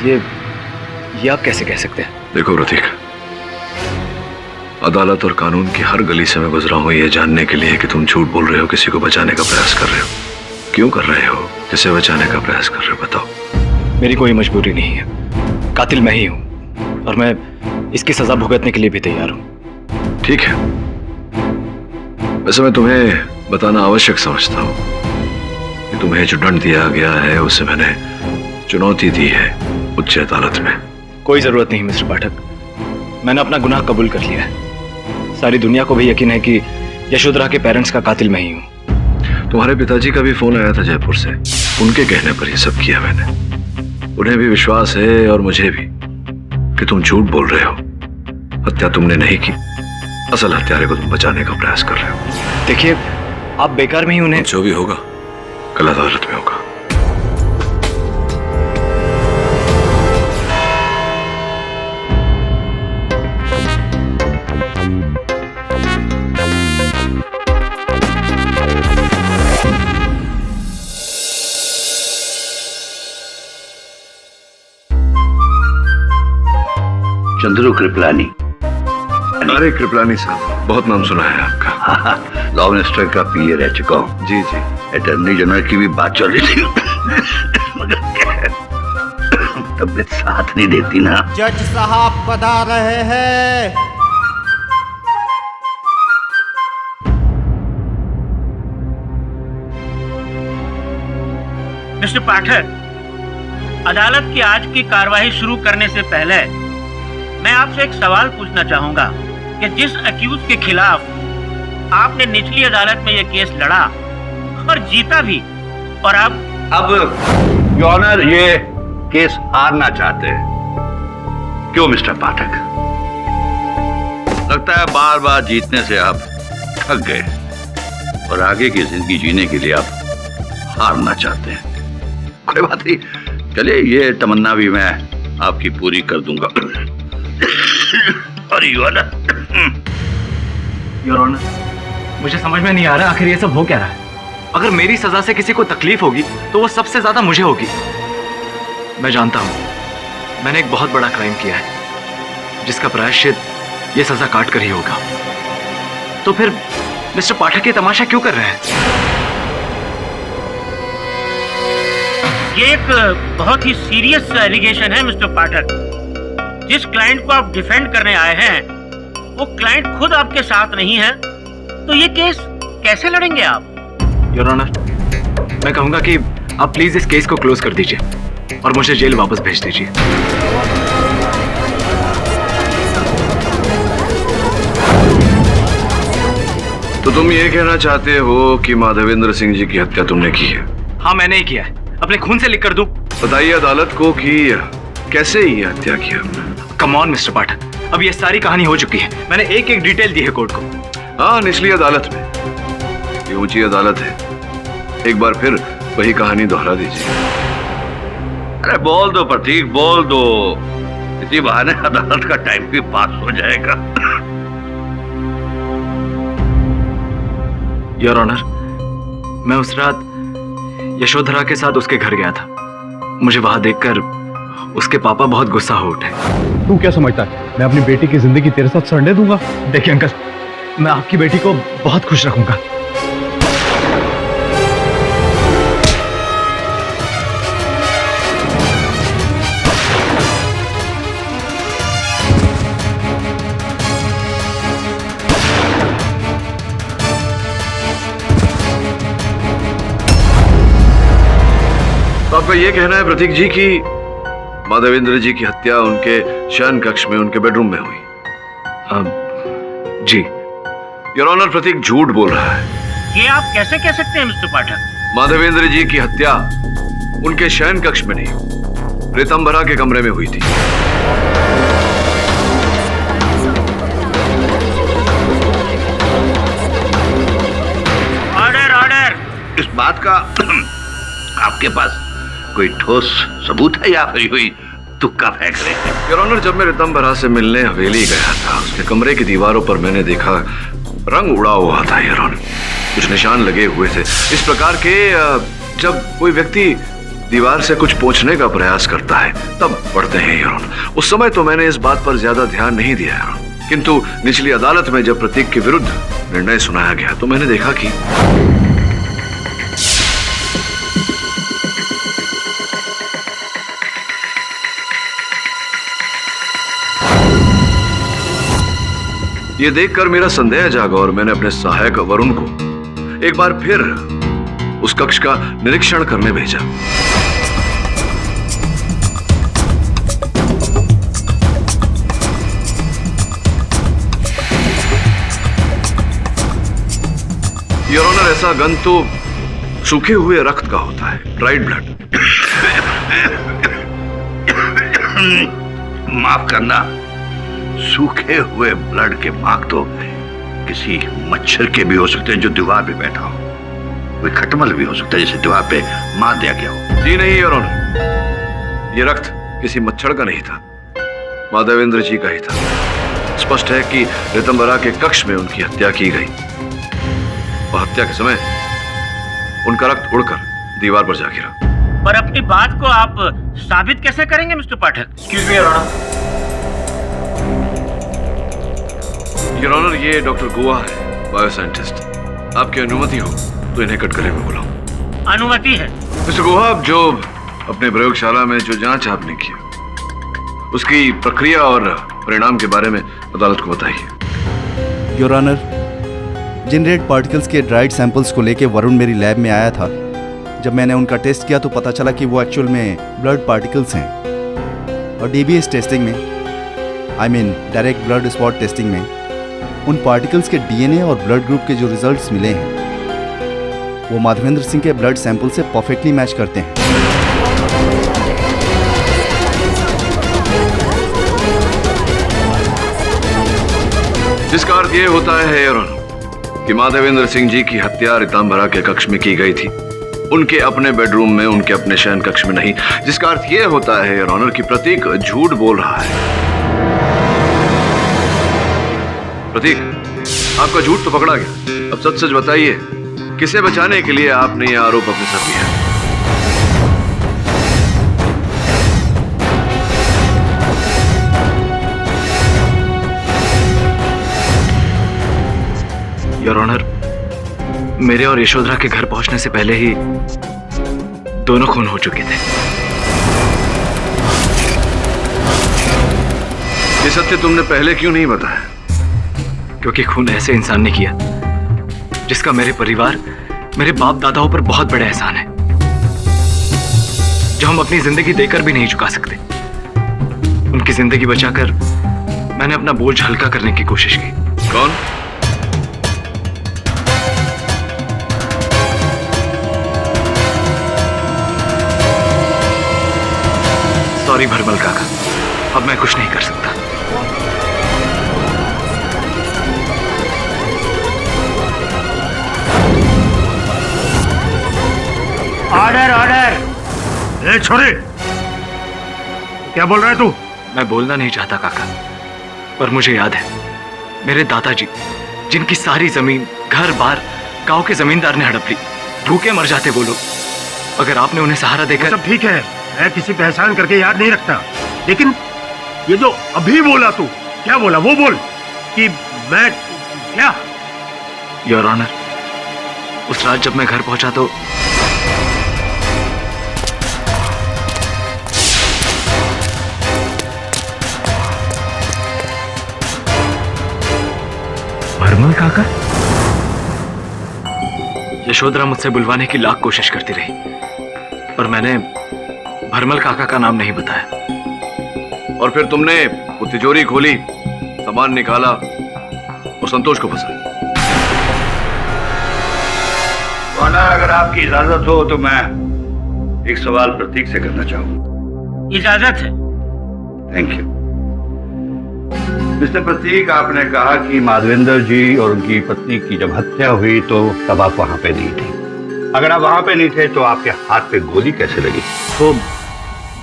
ये आप कैसे कह सकते हैं? देखो प्रतीक, अदालत और कानून की हर गली से मैं गुजरा हूं ये जानने के लिए कि तुम झूठ बोल रहे हो, किसी को बचाने का प्रयास कर रहे हो। क्यों कर रहे हो? किसे बचाने का प्रयास कर रहे हो बताओ? मेरी कोई मजबूरी नहीं है, कातिल मैं ही हूं और मैं इसकी सजा भुगतने के लिए भी तैयार हूं। ठीक है, वैसे मैं तुम्हें बताना आवश्यक समझता हूं कि तुम्हें जो दंड दिया गया है उसे मैंने चुनौती दी है उच्च अदालत में। कोई जरूरत नहीं मिस्टर पाठक, मैंने अपना गुनाह कबूल कर लिया है। सारी दुनिया को भी यकीन है कि यशोधरा के पेरेंट्स का कातिल मैं ही हूं। तुम्हारे पिताजी का भी फोन आया था जयपुर से, उनके कहने पर यह सब किया मैंने। उन्हें भी विश्वास है और मुझे भी कि तुम झूठ बोल रहे हो, हत्या तुमने नहीं की, असल हत्यारे को तुम बचाने का प्रयास कर रहे हो। देखिए, आप बेकार में ही उन्हें। जो भी होगा कल अदालत में होगा। चंद्रू कृपलानी। अरे कृपलानी साहब, बहुत नाम सुना है आपका। लॉ मिनिस्टर का पीए रह चुका हूँ। जी जी। अटॉर्नी जनरल की भी बात चल रही थी मगर तबीयत साथ नहीं देती ना। जज साहब पधार रहे हैं। मिस्टर पाठक, अदालत की आज की कार्रवाई शुरू करने से पहले मैं आपसे एक सवाल पूछना चाहूंगा कि जिस अक्यूज के खिलाफ आपने निचली अदालत में यह केस लड़ा और जीता भी, और अब योर ऑनर ये केस हारना चाहते हैं। क्यों मिस्टर पाठक? लगता है बार बार जीतने से आप थक गए और आगे की जिंदगी जीने के लिए आप हारना चाहते हैं। कोई बात नहीं, चलिए ये तमन्ना भी मैं आपकी पूरी कर दूंगा। और योर ऑनर, मुझे समझ में नहीं आ रहा आखिर ये सब हो क्या रहा है। अगर मेरी सजा से किसी को तकलीफ होगी तो वो सबसे ज्यादा मुझे होगी। मैं जानता हूं मैंने एक बहुत बड़ा क्राइम किया है जिसका प्रायश्चित ये सजा काट कर ही होगा। तो फिर मिस्टर पाठक ये तमाशा क्यों कर रहे हैं? ये एक बहुत ही सीरियस एलिगेशन है मिस्टर पाठक। जिस क्लाइंट को आप डिफेंड करने आए हैं वो क्लाइंट खुद आपके साथ नहीं है, तो ये केस कैसे लड़ेंगे आप? योर ऑनर, मैं कहूंगा कि आप प्लीज इस केस को क्लोज कर दीजिए और मुझे जेल वापस भेज दीजिए। तो तुम ये कहना चाहते हो कि माधवेंद्र सिंह जी की हत्या तुमने की है? हाँ, मैंने ही किया है। अपने खून से लिख कर दूं? बताइए अदालत को कि कैसे ये हत्या किया? कम ऑन मिस्टर पाठक, अब ये सारी कहानी हो चुकी है। मैंने एक एक डिटेल दी है कोर्ट को। हाँ, निचली अदालत में, ये ऊंची अदालत है। एक बार फिर वही कहानी दोहरा दीजिए। अरे बोल दो प्रतीक, बोल दो, इसी बहाने अदालत का टाइम भी पास हो जाएगा। योर ऑनर, मैं उस रात यशोधरा के साथ उसके घर गया था। मुझे वहां देखकर उसके पापा बहुत गुस्सा हो उठे। तू क्या समझता है मैं अपनी बेटी की जिंदगी तेरे साथ सड़ने दूंगा? देखिए अंकल, मैं आपकी बेटी को बहुत खुश रखूंगा। तो आपका ये कहना है प्रतीक जी कि माधवेंद्र जी की हत्या उनके शयन कक्ष में, उनके बेडरूम में हुई? जी। योर ऑनर, प्रतीक झूठ बोल रहा है। ये आप कैसे कह सकते हैं मिस्टर पाठक? माधवेंद्र जी की हत्या उनके शयन कक्ष में नहीं, रितंबरा के कमरे में हुई थी। बात का आपके पास कोई ठोस सबूत है या फिर हुई तुक्का फेंक रहे हैं? योर ऑनर, जब मैं रितंबरा से मिलने हवेली गया था, उसके कमरे की दीवारों पर मैंने देखा रंग उड़ा हुआ था। योर ऑनर, कुछ निशान लगे हुए थे इस प्रकार के जब कोई व्यक्ति दीवार से कुछ पोंछने का प्रयास करता है तब पड़ते हैं। योर ऑनर, उस समय तो मैंने इस बात पर ज्यादा ध्यान नहीं दिया, किंतु निचली अदालत में जब प्रतीक के विरुद्ध निर्णय सुनाया गया तो मैंने देखा कि ये देखकर मेरा संदेह जागा और मैंने अपने सहायक वरुण को एक बार फिर उस कक्ष का निरीक्षण करने भेजा। योर ऑनर, ऐसा गंध तो सूखे हुए रक्त का होता है, ड्राइड ब्लड। माफ करना, सूखे हुए ब्लड के मार्क तो किसी मच्छर के भी हो सकते हैं जो दीवार पे बैठा हो, कोई खटमल भी हो सकता है जिसे दीवार पे मार दिया गया हो। जी नहीं योर ऑनर, ये रक्त किसी मच्छर का नहीं था, माधवेंद्र जी का ही था। स्पष्ट है कि रितंबरा के कक्ष में उनकी हत्या की गई और हत्या के समय उनका रक्त उड़कर दीवार पर जा गिरा। पर अपनी बात को आप साबित कैसे करेंगे mister Pathak? Excuse me your honour. Your honour, ये डॉक्टर गुहा है, बायोसाइंटिस्ट। आपकी अनुमति हो तो इन्हें कटघरे में बुलाऊं। अनुमति है। मिस्टर गुहा, जो अपने प्रयोगशाला में जो जांच आपने की उसकी प्रक्रिया और परिणाम के बारे में अदालत को बताइए। योर ऑनर, जिन रेड पार्टिकल्स के ड्राइड सैंपल्स को लेके वरुण मेरी लैब में आया था, जब मैंने उनका टेस्ट किया तो पता चला कि वो एक्चुअल में ब्लड पार्टिकल्स हैं। और डीबीएस टेस्टिंग में, I mean direct blood spot testing में, उन पार्टिकल्स के डीएनए और ब्लड ग्रुप के जो रिजल्ट्स मिले हैं वो माधवेंद्र सिंह के ब्लड सैंपल से परफेक्टली मैच करते हैं। जिसका अर्थ ये होता है योर ऑनर कि माधवेंद्र सिंह जी की हत्या रितंबरा के कक्ष में की गई थी, उनके अपने बेडरूम में, उनके अपने शयन कक्ष में नहीं। जिसका अर्थ ये होता है योर ऑनर कि प्रतीक झूठ बोल रहा है। प्रतीक, आपका झूठ तो पकड़ा गया, अब सच सच बताइए, किसे बचाने के लिए आपने यह आरोप अपने सर लिया? योर ऑनर, मेरे और यशोधरा के घर पहुंचने से पहले ही दोनों खून हो चुके थे। ये सत्य तुमने पहले क्यों नहीं बताया? क्योंकि खून ऐसे इंसान ने किया जिसका मेरे परिवार, मेरे बाप दादाओं पर बहुत बड़ा एहसान है, जो हम अपनी जिंदगी देकर भी नहीं चुका सकते। उनकी जिंदगी बचाकर मैंने अपना बोझ हल्का करने की कोशिश की। कौन? सॉरी भरमल काका, अब मैं कुछ नहीं कर सकता। Order order. ए छोरे, क्या बोल रहा है तू? मैं बोलना नहीं चाहता काका, पर मुझे याद है मेरे दादाजी, जिनकी सारी जमीन, घर बार गांव के जमींदार ने हड़प ली, भूखे मर जाते वो लोग। अगर आपने उन्हें सहारा देकर। सब ठीक है, मैं किसी पे एहसान करके याद नहीं रखता, लेकिन ये जो अभी बोला तू, क्या बोला वो बोल कि मैं क्या? योर ऑनर, उस रात जब मैं घर पहुंचा तो भरमल काका? यशोधरा मुझसे बुलवाने की लाख कोशिश करती रही, पर मैंने भरमल काका का नाम नहीं बताया। और फिर तुमने वो तिजोरी खोली, सामान निकाला और संतोष को फंसाया। अगर आपकी इजाजत हो तो मैं एक सवाल प्रतीक से करना चाहूंगा। इजाजत है। Thank you. मिस्टर प्रतीक, आपने कहा कि माधवेंद्र जी और उनकी पत्नी की जब हत्या हुई तो तब आप वहां पे नहीं थी। अगर आप वहां पे नहीं थे तो आपके हाथ पे गोली कैसे लगी? वो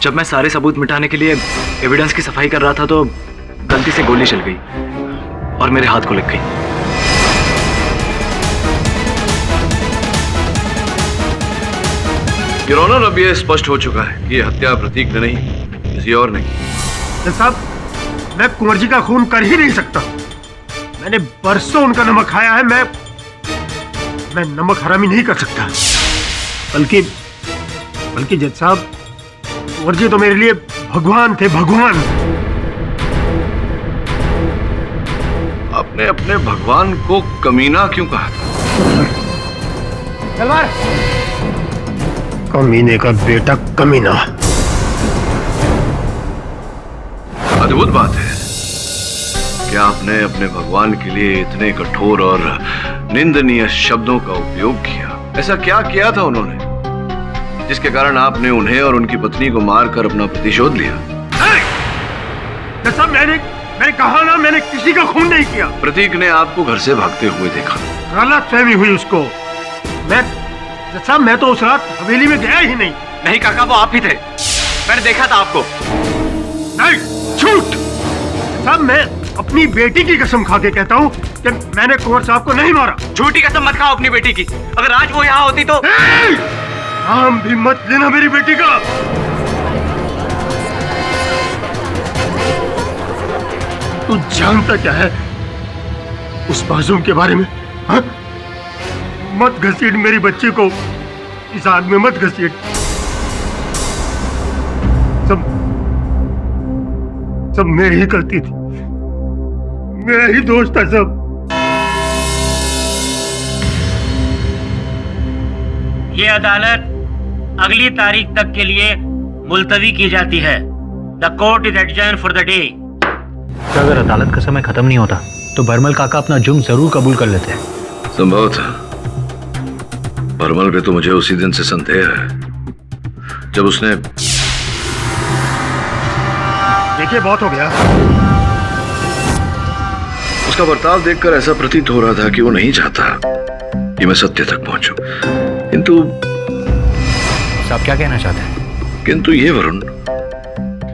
जब मैं सारे सबूत मिटाने के लिए एविडेंस की सफाई कर रहा था तो गलती से गोली चल गई और मेरे हाथ को लग गई। योर ऑनर, अब यह स्पष्ट हो चुका है कि यह हत्या प्रतीक ने नहीं, किसी और ने की। साहब, मैं कुंवर जी का खून कर ही नहीं सकता। मैंने बरसों उनका नमक खाया है। मैं नमक हरामी नहीं कर सकता। बल्कि जज साहब, कुंवर जी तो मेरे लिए भगवान थे, भगवान। आपने अपने भगवान को कमीना क्यों कहा था? तलवार। कमीने का बेटा कमीना। अद्भुत बात है कि आपने अपने भगवान के लिए इतने कठोर और निंदनीय शब्दों का उपयोग किया। ऐसा क्या किया था उन्होंने जिसके कारण आपने उन्हें और उनकी पत्नी को मारकर अपना प्रतिशोध लिया? जैसा मैंने कहा ना, मैंने किसी का खून नहीं किया। प्रतीक ने आपको घर से भागते हुए देखा। गलतफहमी हुई उसको। मैं तो उस रात हवेली में गया ही नहीं। नहीं काका, वो आप ही थे। मैंने देखा था आपको। नहीं, झूठ। साहब, मैं अपनी बेटी की कसम खा के कहता हूँ कि मैंने कुंवर साहब को नहीं मारा। झूठी कसम मत खाओ अपनी बेटी की। अगर आज वो यहाँ होती तो। नाम भी मत लेना मेरी बेटी का। तू जानता क्या है उस मासूम के बारे में? हाँ? मत घसीट मेरी बच्ची को इस आग में, मत घसीट। सब मेरी ही गलती थी, मेरा ही दोष था सब। ये अदालत अगली तारीख तक के लिए मुलतवी की जाती है। The court is adjourn for the day. अगर अदालत का समय खत्म नहीं होता तो भरमल काका अपना जुर्म जरूर कबूल कर लेते हैं। संभव था। भरमल पे तो मुझे उसी दिन से संदेह है जब उसने। देखिए, बहुत हो गया। उसका बर्ताव देखकर ऐसा प्रतीत हो रहा था कि वो नहीं चाहता कि मैं सत्य तक पहुंचूं। किंतु आप क्या कहना चाहते हैं? किंतु ये वरुण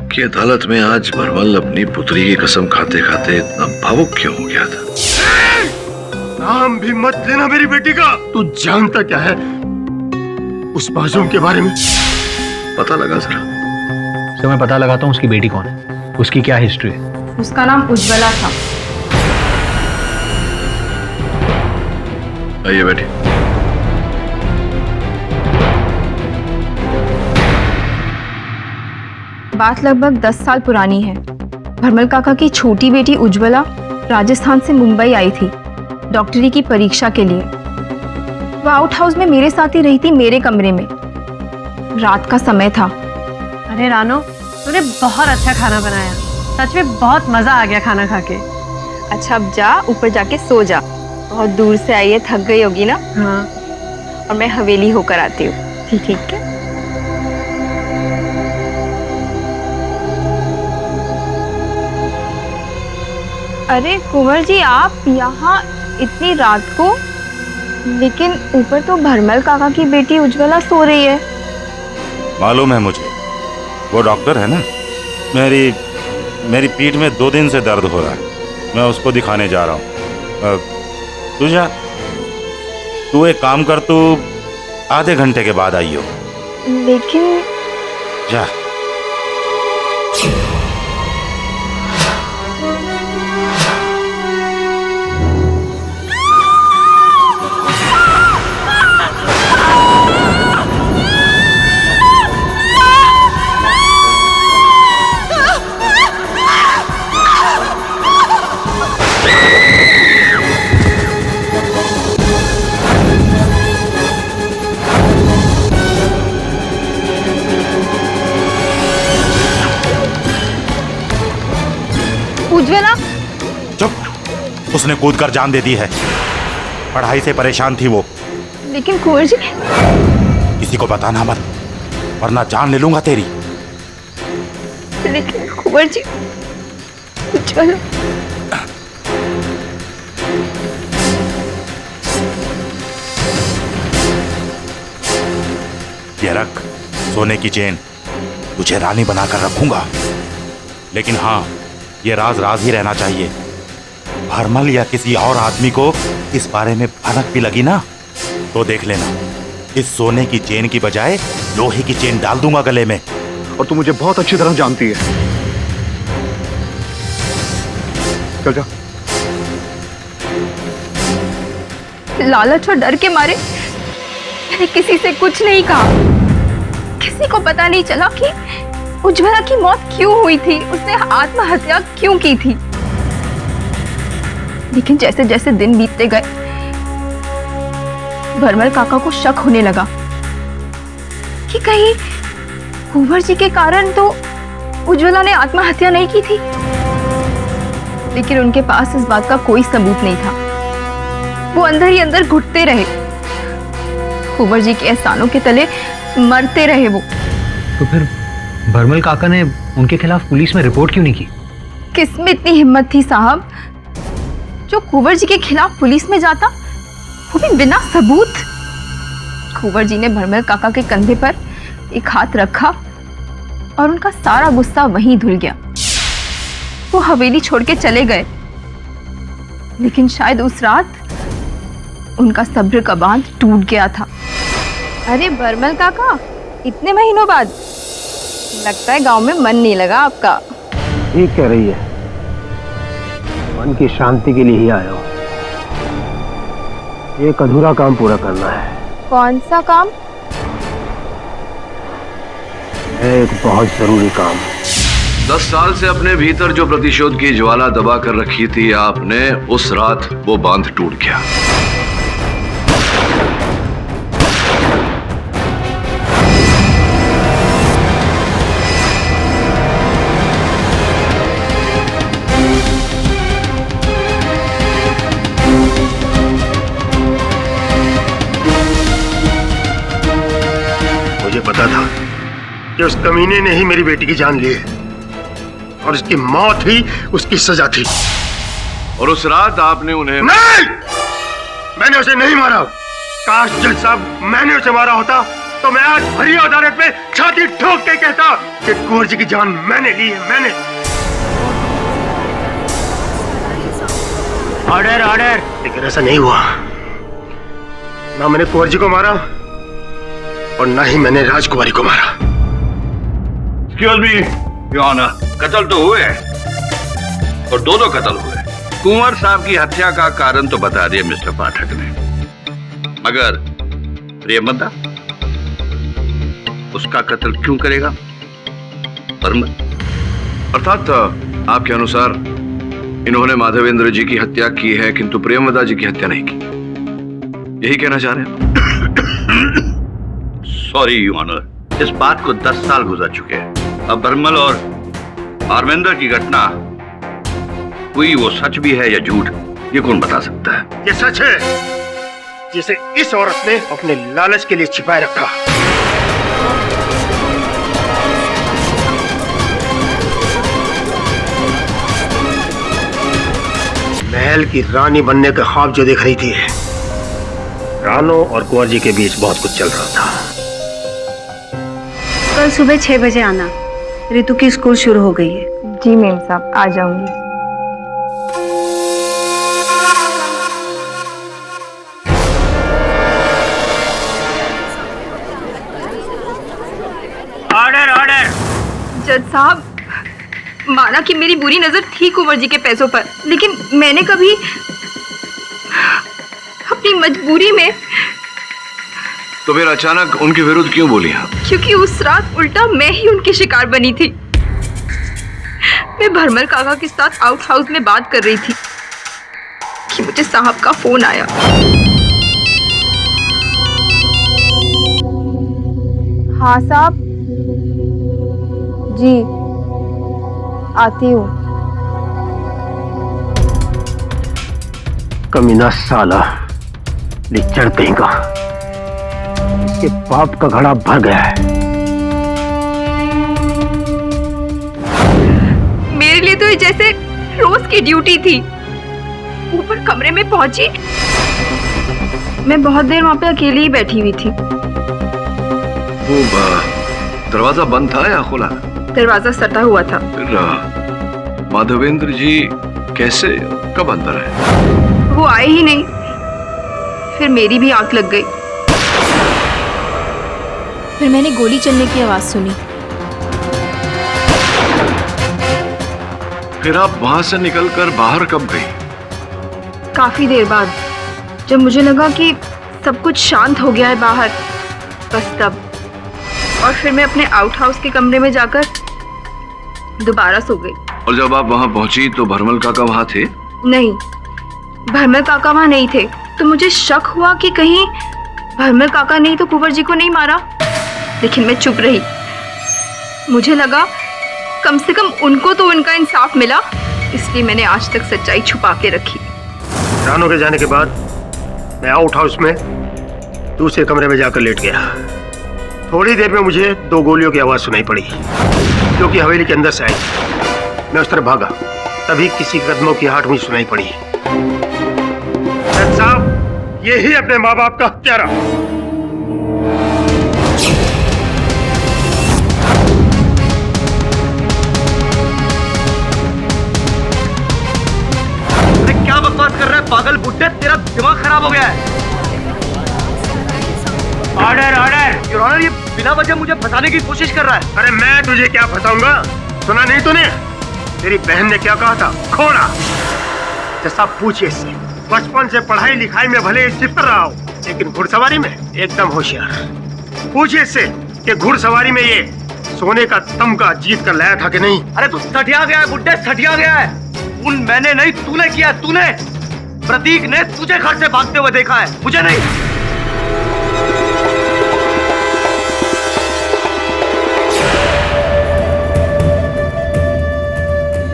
कि अदालत में आज भरमल अपनी पुत्री की कसम खाते खाते इतना भावुक क्यों हो गया था? नाम भी मत लेना मेरी बेटी का। तू जानता क्या है उस मासूम के बारे में? पता लगा जरा। मैं पता लगाता हूँ उसकी बेटी कौन है, उसकी क्या हिस्ट्री है। उसका नाम उज्ज्वला था। आइए बैठिए। बात लगभग 10 साल पुरानी है। भरमल काका की छोटी बेटी उज्ज्वला राजस्थान से मुंबई आई थी डॉक्टरी की परीक्षा के लिए। वह आउट हाउस में मेरे साथ ही रही थी, मेरे कमरे में। रात का समय था। अरे रानो, तूने बहुत अच्छा खाना बनाया। सच में बहुत मजा आ गया खाना खा के। अच्छा, अब जा, ऊपर जाके सो जा। बहुत दूर से आई है, थक गई होगी ना? हाँ। और मैं हवेली होकर आती हूँ। ठीक है। अरे कुंवर जी, आप यहाँ इतनी रात को? लेकिन ऊपर तो भरमल काका की बेटी उज्ज्वला सो रही है। मालूम है मुझे, वो डॉक्टर है ना। मेरी पीठ में 2 दिन से दर्द हो रहा है। मैं उसको दिखाने जा रहा हूँ। तू एक काम कर, तू आधे घंटे के बाद आइयो। लेकिन जा। उज्ज्वला, चुप। उसने कूदकर जान दे दी है। पढ़ाई से परेशान थी वो। लेकिन कुंवर जी। किसी को बताना मत, वरना जान ले लूंगा तेरी। लेकिन कुंवर जी, उज्ज्वला। ये रख सोने की चेन, तुझे रानी बनाकर रखूंगा। लेकिन हाँ, ये राज राज ही रहना चाहिए। भरमल या किसी और आदमी को इस बारे में भनक भी लगी ना तो देख लेना, इस सोने की चेन की बजाय लोहे की चेन डाल दूंगा गले में। और तू मुझे बहुत अच्छी तरह जानती है। चल जा। लालच और डर के मारे मैंने किसी से कुछ नहीं कहा। किसी को पता नहीं चला कि उज्ज्वला की मौत क्यों हुई थी, उसने आत्महत्या क्यों की थी। लेकिन जैसे जैसे दिन बीतते गए भरमल काका को शक होने लगा कि कहीं कुंवर जी के कारण तो उज्ज्वला ने आत्महत्या नहीं की थी। लेकिन उनके पास इस बात का कोई सबूत नहीं था। वो अंदर ही अंदर घुटते रहे, कुंवर जी के एहसानों के तले मरते रहे वो। तो फिर भरमल काका ने उनके खिलाफ पुलिस में रिपोर्ट क्यों नहीं की? किसमें इतनी हिम्मत थी साहब जो कुंवर जी के खिलाफ पुलिस में जाता, वो भी बिना सबूत। कुंवर जी ने भरमल काका के कंधे पर एक हाथ रखा और उनका सारा गुस्सा वहीं धुल गया। वो हवेली छोड़ के चले गए। लेकिन शायद उस रात उनका सब्र का बांध टूट गया था। अरे भरमल काका, इतने महीनों बाद लगता है गांव में मन नहीं लगा आपका। ठीक कह रही है, मन की शांति के लिए ही आया हूँ। एक अधूरा काम पूरा करना है। कौन सा काम? एक बहुत जरूरी काम। 10 साल से अपने भीतर जो प्रतिशोध की ज्वाला दबा कर रखी थी आपने, उस रात वो बांध टूट गया। मुझे पता था कि उस कमीने ने ही मेरी बेटी की जान ली है और उसकी मौत ही उसकी सजा थी। और उस रात आपने उन्हें... नहीं! मैंने उसे नहीं मारा। काश जज साहब मैंने उसे मारा होता तो मैं आज भरी अदालत में छाती ठोक के कहता कि कुंवर जी की जान मैंने ली है, मैंने। Order order. लेकिन ऐसा नहीं हुआ। ना मैंने कुंवर जी को मारा और ना ही मैंने राजकुमारी को मारा। एक्सक्यूज मी योर ऑनर, कत्ल तो हुए और दो कत्ल हुए। कुंवर साहब की हत्या का कारण तो बता दिया मिस्टर पाठक ने, मगर प्रेमदा उसका कत्ल क्यों करेगा भरमल? अर्थात आपके अनुसार इन्होंने माधवेंद्र जी की हत्या की है किंतु प्रेमदा जी की हत्या नहीं की, यही कहना चाह रहे हैं? सॉरी यू ऑनर, इस बात को 10 साल गुजर चुके हैं। अब भरमल और आर्मेंद्र की घटना हुई, वो सच भी है या झूठ, ये कौन बता सकता है? ये सच है जिसे इस औरत ने अपने लालच के लिए छिपाए रखा। महल की रानी बनने का ख्वाब जो देख रही थी, रानो और कुंवर जी के बीच बहुत कुछ चल रहा था। कल सुबह 6 बजे आना, रितु की स्कूल शुरू हो गई है। जी मेम साहब, आ जाऊंगी। Order order. जज साहब, माना कि मेरी बुरी नजर थी कुंवर जी के पैसों पर, लेकिन मैंने कभी अपनी मजबूरी में... तो फिर अचानक उनके विरुद्ध क्यों बोली आप? क्योंकि उस रात उल्टा मैं ही उनकी शिकार बनी थी। मैं भरमल काका के साथ आउट हाउस में बात कर रही थी कि मुझे साहब का फोन आया। हाँ साहब जी, आती हूँ। कमीना साला, लिच्चड़ कहीं का, इसके पाप का घड़ा भर गया है। मेरे लिए तो ये जैसे रोज की ड्यूटी थी। ऊपर कमरे में पहुंची, मैं बहुत देर वहां पे अकेली ही बैठी हुई थी। वो दरवाजा बंद था या खुला? दरवाजा सटा हुआ था। फिर माधवेंद्र जी कैसे, कब अंदर है? वो आए ही नहीं, फिर मेरी भी आंख लग गई। फिर मैंने गोली चलने की आवाज सुनी। फिर आप वहां से निकलकर बाहर कब गई? काफी देर बाद, जब मुझे लगा कि सब कुछ शांत हो गया है बाहर, बस तब। और फिर मैं अपने आउट हाउस के कमरे में जाकर दोबारा सो गई। और जब आप वहां पहुंची तो भरमल काका वहां थे? नहीं, भरमल काका वहां नहीं थे। तो मुझे शक हुआ कि कहीं भरमल काका नहीं तो कुंवर जी को नहीं मारा, लेकिन मैं चुप रही। मुझे लगा कम से कम उनको तो उनका इंसाफ मिला, इसलिए मैंने आज तक सच्चाई छुपा के रखी। रानू के जाने के बाद मैं आउट हाउस में दूसरे कमरे में जाकर लेट गया। थोड़ी देर में मुझे 2 गोलियों की आवाज सुनाई पड़ी, जो कि हवेली के अंदर से आई। मैं उस तरफ भागा, तभी किसी कदमों की आहट मुझे सुनाई पड़ी। साहब, यही अपने माँ बाप का हत्यारा। अरे क्या बकवास कर रहा है पागल बुड्ढे, तेरा दिमाग खराब हो गया है। Order order. योर ऑनर, ये बिना वजह मुझे फंसाने की कोशिश कर रहा है। अरे मैं तुझे क्या फंसाऊंगा? सुना नहीं तूने तेरी बहन ने क्या कहा था? घोड़ा जैसा पूछिए इससे। बचपन से पढ़ाई लिखाई में भले ही सिफर रहा हो, लेकिन घुड़सवारी में एकदम होशियार। पूछिए इससे कि घुड़सवारी में ये सोने का तमगा जीत कर लाया था कि नहीं। अरे तू सठिया गया है बुड्ढे, सठिया गया है। मैंने नहीं, तूने किया। तूने, प्रतीक ने तुझे घर से भागते हुए देखा है, मुझे नहीं।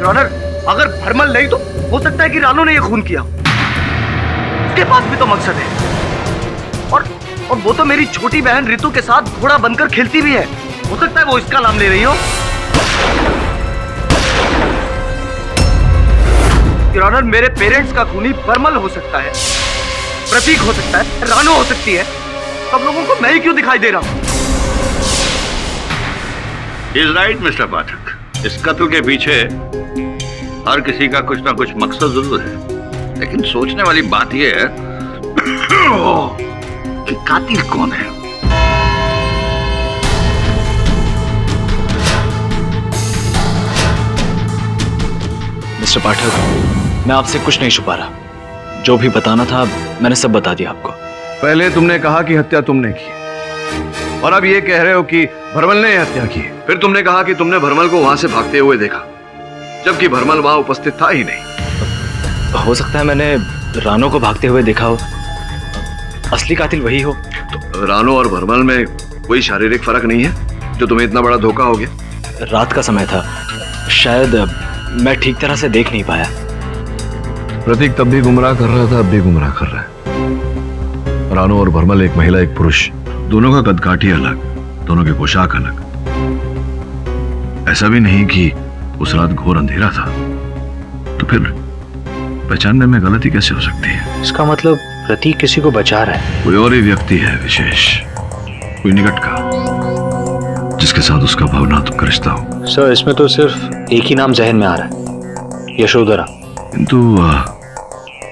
ऑनर, अगर भरमल नहीं तो हो सकता है कि रानू ने ये खून किया। उसके पास भी तो मकसद है। और वो तो मेरी छोटी बहन रितु के साथ घोड़ा बनकर खेलती भी है। हो सकता है वो इसका नाम ले रही हो। योर ऑनर, मेरे पेरेंट्स का खूनी भरमल हो सकता है, प्रतीक हो सकता है, रानू हो सकती है। सब लोगों को मैं ही क्यों दिखाई दे रहा हूं? इज राइट मिस्टर पाठक। इस कत्ल के पीछे हर किसी का कुछ ना कुछ मकसद जरूर है, लेकिन सोचने वाली बात यह है कि कातिल कौन है। मिस्टर पाठक, मैं आपसे कुछ नहीं छुपा रहा। जो भी बताना था मैंने सब बता दिया आपको। पहले तुमने कहा कि हत्या तुमने की, और अब ये कह रहे हो कि भरमल ने हत्या की। फिर तुमने कहा कि तुमने भरमल को वहां से भागते हुए देखा, जबकि भरमल वहां उपस्थित था ही नहीं। हो सकता है मैंने रानू को भागते हुए देखा हो, असली कातिल वही हो। तो रानू और भरमल में कोई शारीरिक फर्क नहीं है जो तुम्हें इतना बड़ा धोखा हो गया? रात का समय था, शायद मैं ठीक तरह से देख नहीं पाया। प्रतीक तब भी गुमराह कर रहा था, अब भी गुमराह कर रहा है। रानू और भरमल एक महिला एक पुरुष, दोनों का कदकाठी अलग, दोनों की पोशाक अलग। ऐसा भी नहीं कि उस रात घोर अंधेरा था, तो फिर पहचानने में गलती कैसे हो सकती है? इसका मतलब प्रतीक किसी को बचा रहा है। कोई और ही व्यक्ति है विशेष, कोई निकट का, जिसके साथ उसका भावनात्मक रिश्ता हो। सर, इसमें तो सिर्फ एक ही नाम जहन में आ रहा है, यशोधरा। किंतु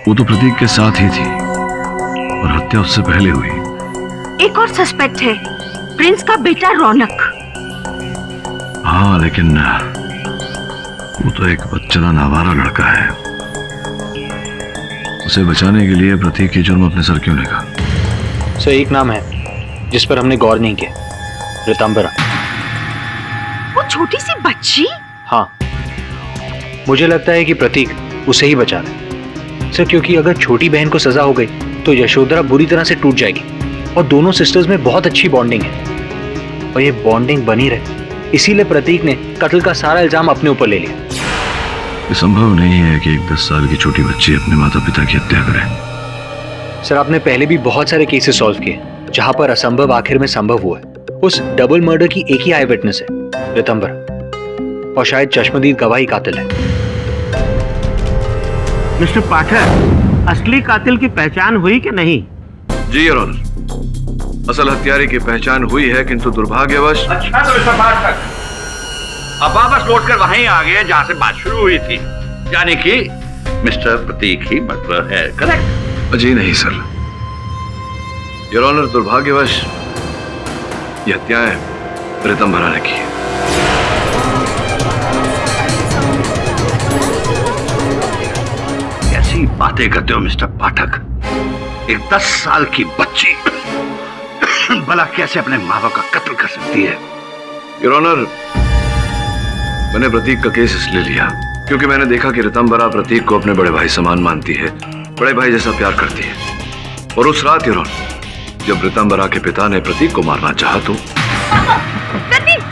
वो तो प्रतीक के साथ ही थी और हत्या उससे पहले हुई। एक और सस्पेक्ट है, प्रिंस का बेटा रौनक। हाँ, लेकिन वो तो एक बच्चा नावारा लड़का है। उसे बचाने के लिए प्रतीक की जुर्म अपने सर क्यों लेगा? सर, एक नाम है जिस पर हमने गौर नहीं किया, रितंबरा। वो छोटी सी बच्ची? हाँ, मुझे लगता है कि प्रतीक उसे ही बचा रहा है। सर, क्योंकि अगर छोटी बहन को सजा हो गई तो यशोधरा बुरी तरह से टूट जाएगी, और दोनों सिस्टर्स में बहुत अच्छी बॉन्डिंग है, और ये बॉन्डिंग बनी रहे, इसीलिए प्रतीक ने कत्ल का सारा इल्जाम अपने ऊपर ले लिया। ये संभव नहीं है कि एक 10 साल की छोटी बच्ची अपने माता पिता की हत्या करे। सर, आपने पहले भी बहुत सारे केसेस सॉल्व किए जहां पर असंभव आखिर में संभव हुआ है। उस डबल मर्डर की एक ही आई विटनेस है, रितंबरा, और शायद चश्मदीद गवाही कातिल है। मिस्टर पाठक, असली कातिल की पहचान हुई कि नहीं? जी योर ऑनर, असल हत्यारे की पहचान हुई है, किंतु दुर्भाग्यवश। अच्छा तो मिस्टर पाठक, अब वापस लौटकर वहीं आ गए जहां से बात शुरू हुई थी, यानी कि मिस्टर प्रतीक ही मर्डर है, करेक्ट? जी नहीं सर, योर ऑनर, दुर्भाग्यवश ये हत्याएं रितंभरा ने की। कैसी बातें करते हो मिस्टर पाठक? एक 10 साल की बच्ची भला कैसे अपने माँ बाप का कत्ल कर सकती है? योर ऑनर, मैंने प्रतीक का केस इसलिए लिया क्योंकि मैंने देखा कि रितंभरा प्रतीक को अपने बड़े भाई समान मानती है, बड़े भाई जैसा प्यार करती है। और उस रात योर ऑनर, जब रितंभरा के पिता ने प्रतीक को मारना चाहा तो प्रतीक,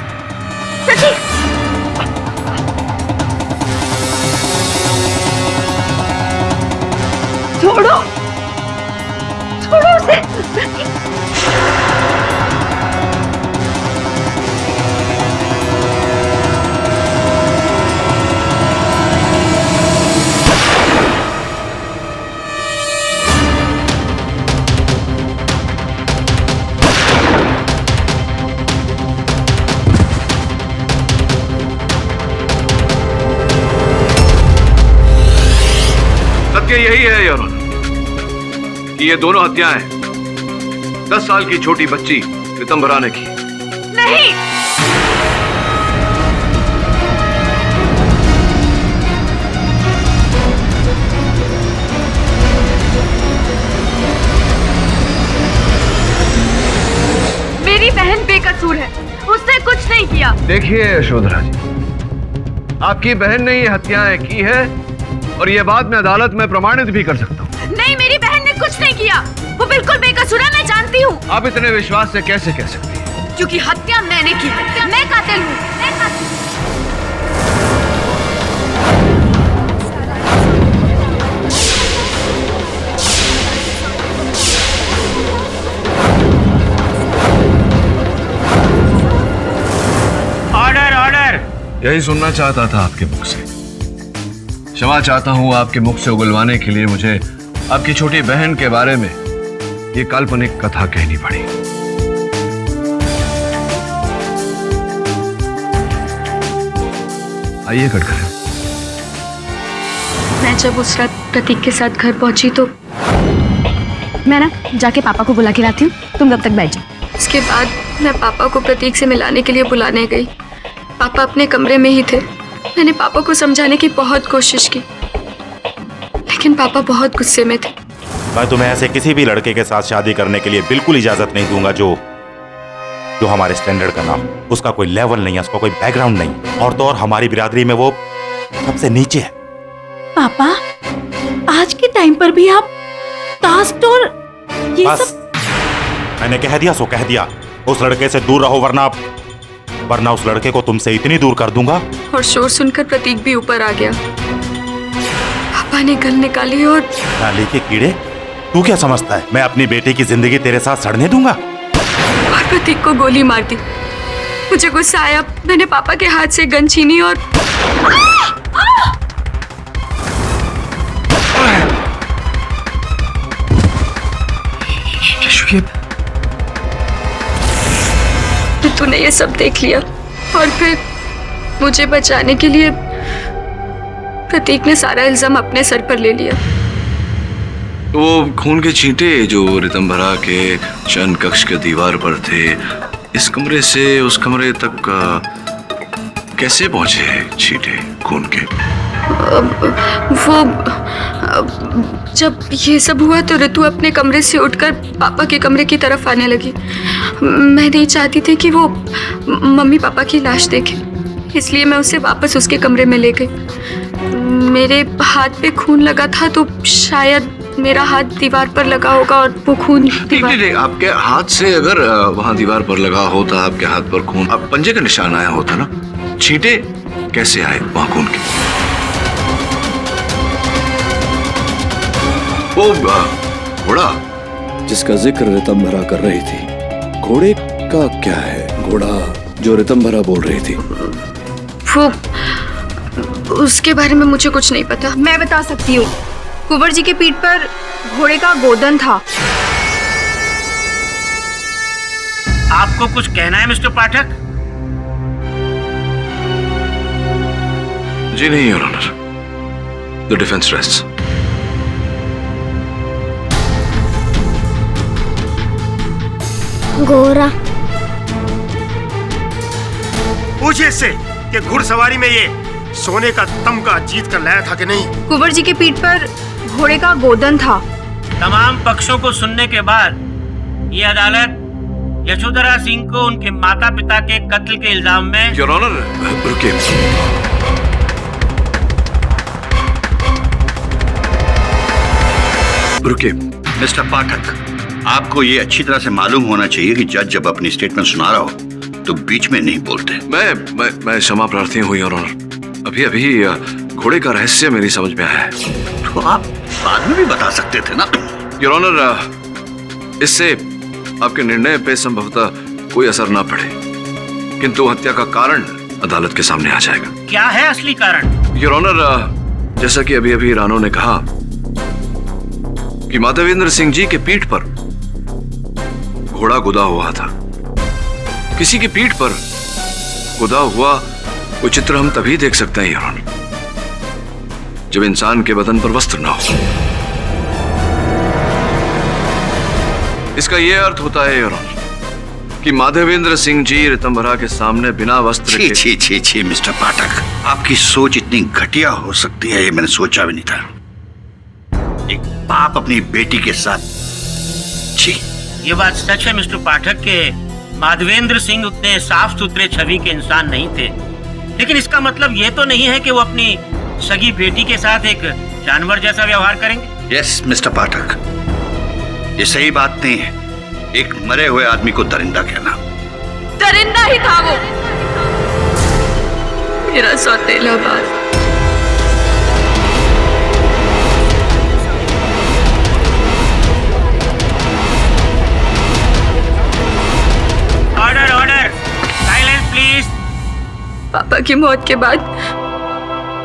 प्रतीक, छोड़ो, छोड़ो उसे। सत्य यही है योर ऑनर कि ये दोनों हत्याएं 10 साल की छोटी बच्ची रितंभरा ने की। नहीं, मेरी बहन बेकसूर है, उसने कुछ नहीं किया। देखिए यशोधरा जी, आपकी बहन ने ये हत्याएं की है और ये बात मैं अदालत में प्रमाणित भी कर सकता हूँ। नहीं, मेरी बहन ने कुछ नहीं किया, वो बिल्कुल बेकसूर है, मैं जानती हूँ। आप इतने विश्वास से कैसे कह सकती हैं? क्योंकि हत्या मैंने की है, मैं कातिल हूँ। Order, order. यही सुनना चाहता था आपके मुख से। क्षमा चाहता हूँ आपके मुख से उगलवाने के लिए मुझे आपकी छोटी बहन के बारे में ये काल्पनिक कथा कहनी पड़ी। आइए कटघरे। मैं जब उस रात प्रतीक के साथ घर पहुंची तो मैं ना जाके पापा को बुला के लाती हूँ, तुम तब तक बैठ जाओ। उसके बाद मैं पापा को प्रतीक से मिलाने के लिए बुलाने गई। पापा अपने कमरे में ही थे। मैंने पापा को समझाने की बहुत कोशिश की, लेकिन पापा बहुत गुस्से में थे। मैं तुम्हें ऐसे किसी भी लड़के के साथ शादी करने के लिए बिल्कुल इजाजत नहीं दूंगा जो हमारे स्टैंडर्ड का ना हो। उसका कोई लेवल नहीं है, उसका कोई बैकग्राउंड नहीं, और तो और हमारी बिरादरी में वो सबसे नीचे है। पापा, आज के टाइम पर भी आप कास्ट और ये बस, सब। मैंने कह दिया सो कह दिया। उस लड़के से दूर रहो, वरना उस लड़के को तुमसे इतनी दूर कर दूंगा। और शोर सुनकर प्रतीक भी ऊपर आ गया। पापा ने गल निकाली और नाली के कीड़े, तू क्या समझता है मैं अपनी बेटी की जिंदगी तेरे साथ सड़ने दूंगा? और प्रतीक को गोली मार दी। मुझे गुस्सा आया, मैंने पापा के हाथ से गन छीनी और तूने ये सब देख लिया और फिर मुझे बचाने के लिए प्रतीक ने सारा इल्जाम अपने सर पर ले लिया। वो खून के छींटे जो रितंभरा के शयन कक्ष के दीवार पर थे, इस कमरे से उस कमरे तक कैसे पहुंचे छींटे खून के? जब ये सब हुआ तो ऋतु अपने कमरे से उठकर पापा के कमरे की तरफ आने लगी। मैं नहीं चाहती थी कि वो मम्मी पापा की लाश देखे, इसलिए मैं उसे वापस उसके कमरे में ले गई। मेरे हाथ पे खून लगा था तो शायद मेरा हाथ दीवार पर लगा होगा और वो खून दीवार। आपके हाथ से अगर वहां दीवार पर लगा होता, आपके हाथ पर खून, अब पंजे का निशान आया होता ना, छींटे कैसे आए वहां खून के? वो घोड़ा जिसका जिक्र रितंभरा कर रही थी, घोड़े का क्या है? घोड़ा जो रितंभरा बोल रही थी, वो उसके बारे में मुझे कुछ नहीं पता। मैं बता सकती हूँ। कुंवर जी के पीठ पर घोड़े का गोदन था। आपको कुछ कहना है मिस्टर पाठक? जी नहीं your honour, the defence rests. गोरा, पूछिए इससे कि घुड़सवारी में ये सोने का तमगा जीत कर लाया था कि नहीं। कुंवर जी की पीठ पर घोड़े का गोदन था। तमाम पक्षों को सुनने के बाद ये अदालत यशोधरा सिंह को उनके माता पिता के कत्ल के इल्जाम में। योर ऑनर, रुकिए। रुकिए मिस्टर पाठक, आपको ये अच्छी तरह से मालूम होना चाहिए कि जज जब अपनी स्टेटमेंट सुना रहा हो तो बीच में नहीं बोलते। मैं क्षमा प्रार्थी हूँ योर ऑनर। अभी अभी घोड़े का रहस्य मेरी समझ में आया है। तो आप बाद में भी बता सकते थे ना। योर ऑनर, इससे आपके निर्णय पे संभवतः कोई असर ना पड़े, किंतु हत्या का कारण अदालत के सामने आ जाएगा। क्या है असली कारण? योर ऑनर, जैसा कि अभी अभी रानो ने कहा कि माधवेंद्र सिंह जी के पीठ पर घोड़ा गुदा हुआ था। किसी की पीठ पर गुदा हुआ वो चित्र हम तभी देख सकते हैं योर ऑनर, जब इंसान के बदन पर वस्त्र ना हो। इसका यह अर्थ होता है योर ऑनर कि माधवेंद्र सिंह जी ऋतंभरा के सामने बिना वस्त्र के। छी मिस्टर पाठक, आपकी सोच इतनी घटिया हो सकती है ये मैंने सोचा भी नहीं था। एक बाप अपनी बेटी के साथ। छी। ये बात सच है मिस्टर पाठक के माधवेंद्र सिंह उतने साफ सुथरे छवि के इंसान नहीं थे, लेकिन इसका मतलब ये तो नहीं है कि वो अपनी सगी बेटी के साथ एक जानवर जैसा व्यवहार करेंगे। यस मिस्टर पाठक, ये सही बात नहीं है एक मरे हुए आदमी को दरिंदा कहना। दरिंदा ही था वो, मेरा सौतेला बाज। Order order, silence please. पापा की मौत के बाद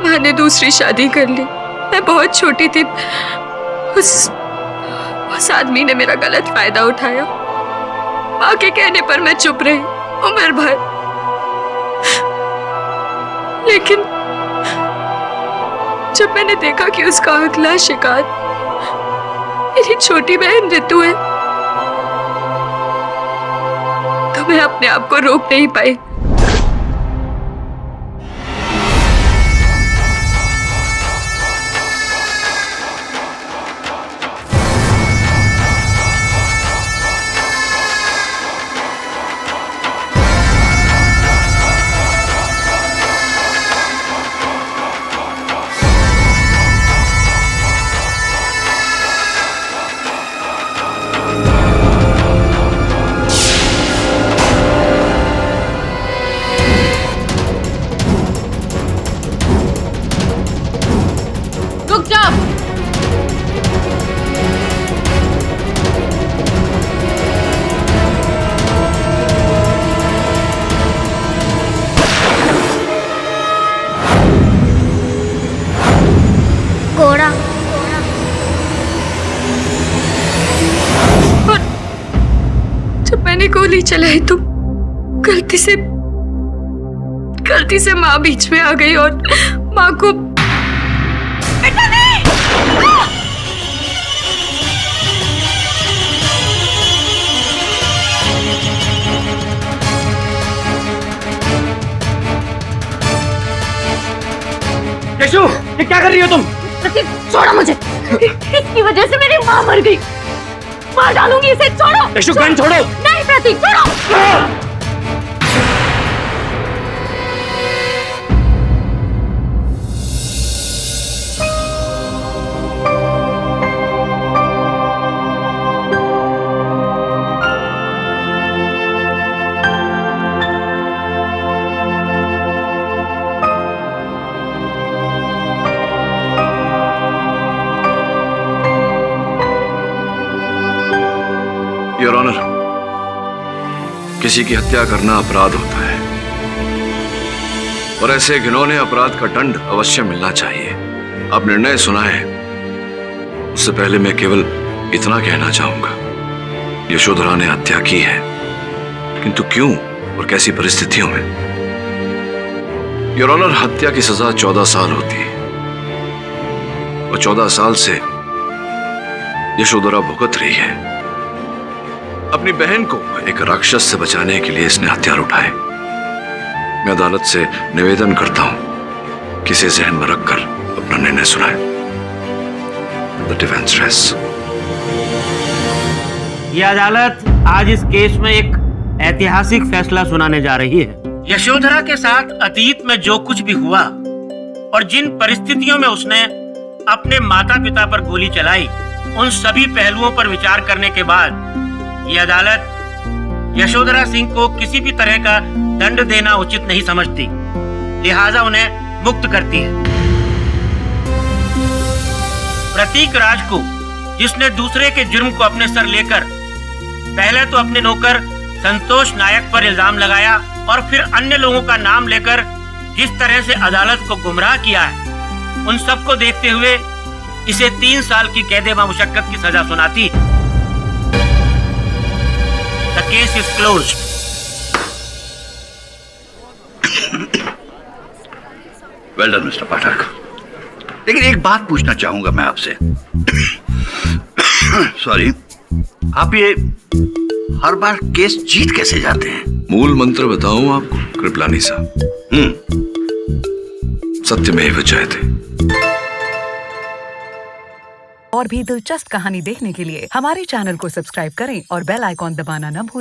माँ ने दूसरी शादी कर ली। मैं बहुत छोटी थी। उस आदमी ने मेरा गलत फायदा उठाया। माँ के कहने पर मैं चुप रही उम्र भर, लेकिन जब मैंने देखा कि उसका अगला शिकार मेरी छोटी बहन रितु है, तो मैं अपने आप को रोक नहीं पाई। घोड़ा, और जब मैंने गोली चलाई तो गलती से माँ बीच में आ गई और माँ को यशु, ये क्या कर रही हो तुम? प्रतीक, छोड़ो मुझे। इसकी वजह से मेरी माँ मर गई। मार डालूंगी इसे, छोड़ो। यशु, गन छोड़ो। नहीं प्रतीक, छोड़ो। योर ऑनर, किसी की हत्या करना अपराध होता है और ऐसे घिनौने अपराध का दंड अवश्य मिलना चाहिए। आप निर्णय सुनाएं, उससे पहले मैं केवल इतना कहना चाहूंगा, यशोधरा ने हत्या की है किंतु क्यों और कैसी परिस्थितियों में? योर ऑनर, हत्या की सजा 14 साल होती है और 14 साल से यशोधरा भुगत रही है। अपनी बहन को एक राक्षस से बचाने के लिए इसने हथियार उठाए। मैं अदालत से निवेदन करता हूं कि इसे जहन में रखकर अपना निर्णय सुनाए। The defence rests. यह अदालत आज इस केस में एक ऐतिहासिक फैसला सुनाने जा रही है। यशोधरा के साथ अतीत में जो कुछ भी हुआ और जिन परिस्थितियों में उसने अपने माता पिता पर गोली चलाई, उन सभी पहलुओं पर विचार करने के बाद यह अदालत यशोधरा सिंह को किसी भी तरह का दंड देना उचित नहीं समझती, लिहाजा उन्हें मुक्त करती है। प्रतीक राज को, जिसने दूसरे के जुर्म को अपने सर लेकर पहले तो अपने नौकर संतोष नायक पर इल्जाम लगाया और फिर अन्य लोगों का नाम लेकर जिस तरह से अदालत को गुमराह किया है, उन सबको देखते हुए इसे 3 साल की कैद मुशक्कत की सजा सुनाती। The case is closed. Well done mister Pathak. लेकिन एक बात पूछना चाहूंगा मैं आपसे। सॉरी, आप ये हर बार केस जीत कैसे जाते हैं? मूल मंत्र बताऊं आपको कृपलानी साहब? सत्यमेव जयते। और भी दिलचस्प कहानी देखने के लिए हमारे चैनल को सब्सक्राइब करें और बेल आइकॉन दबाना न भूलें।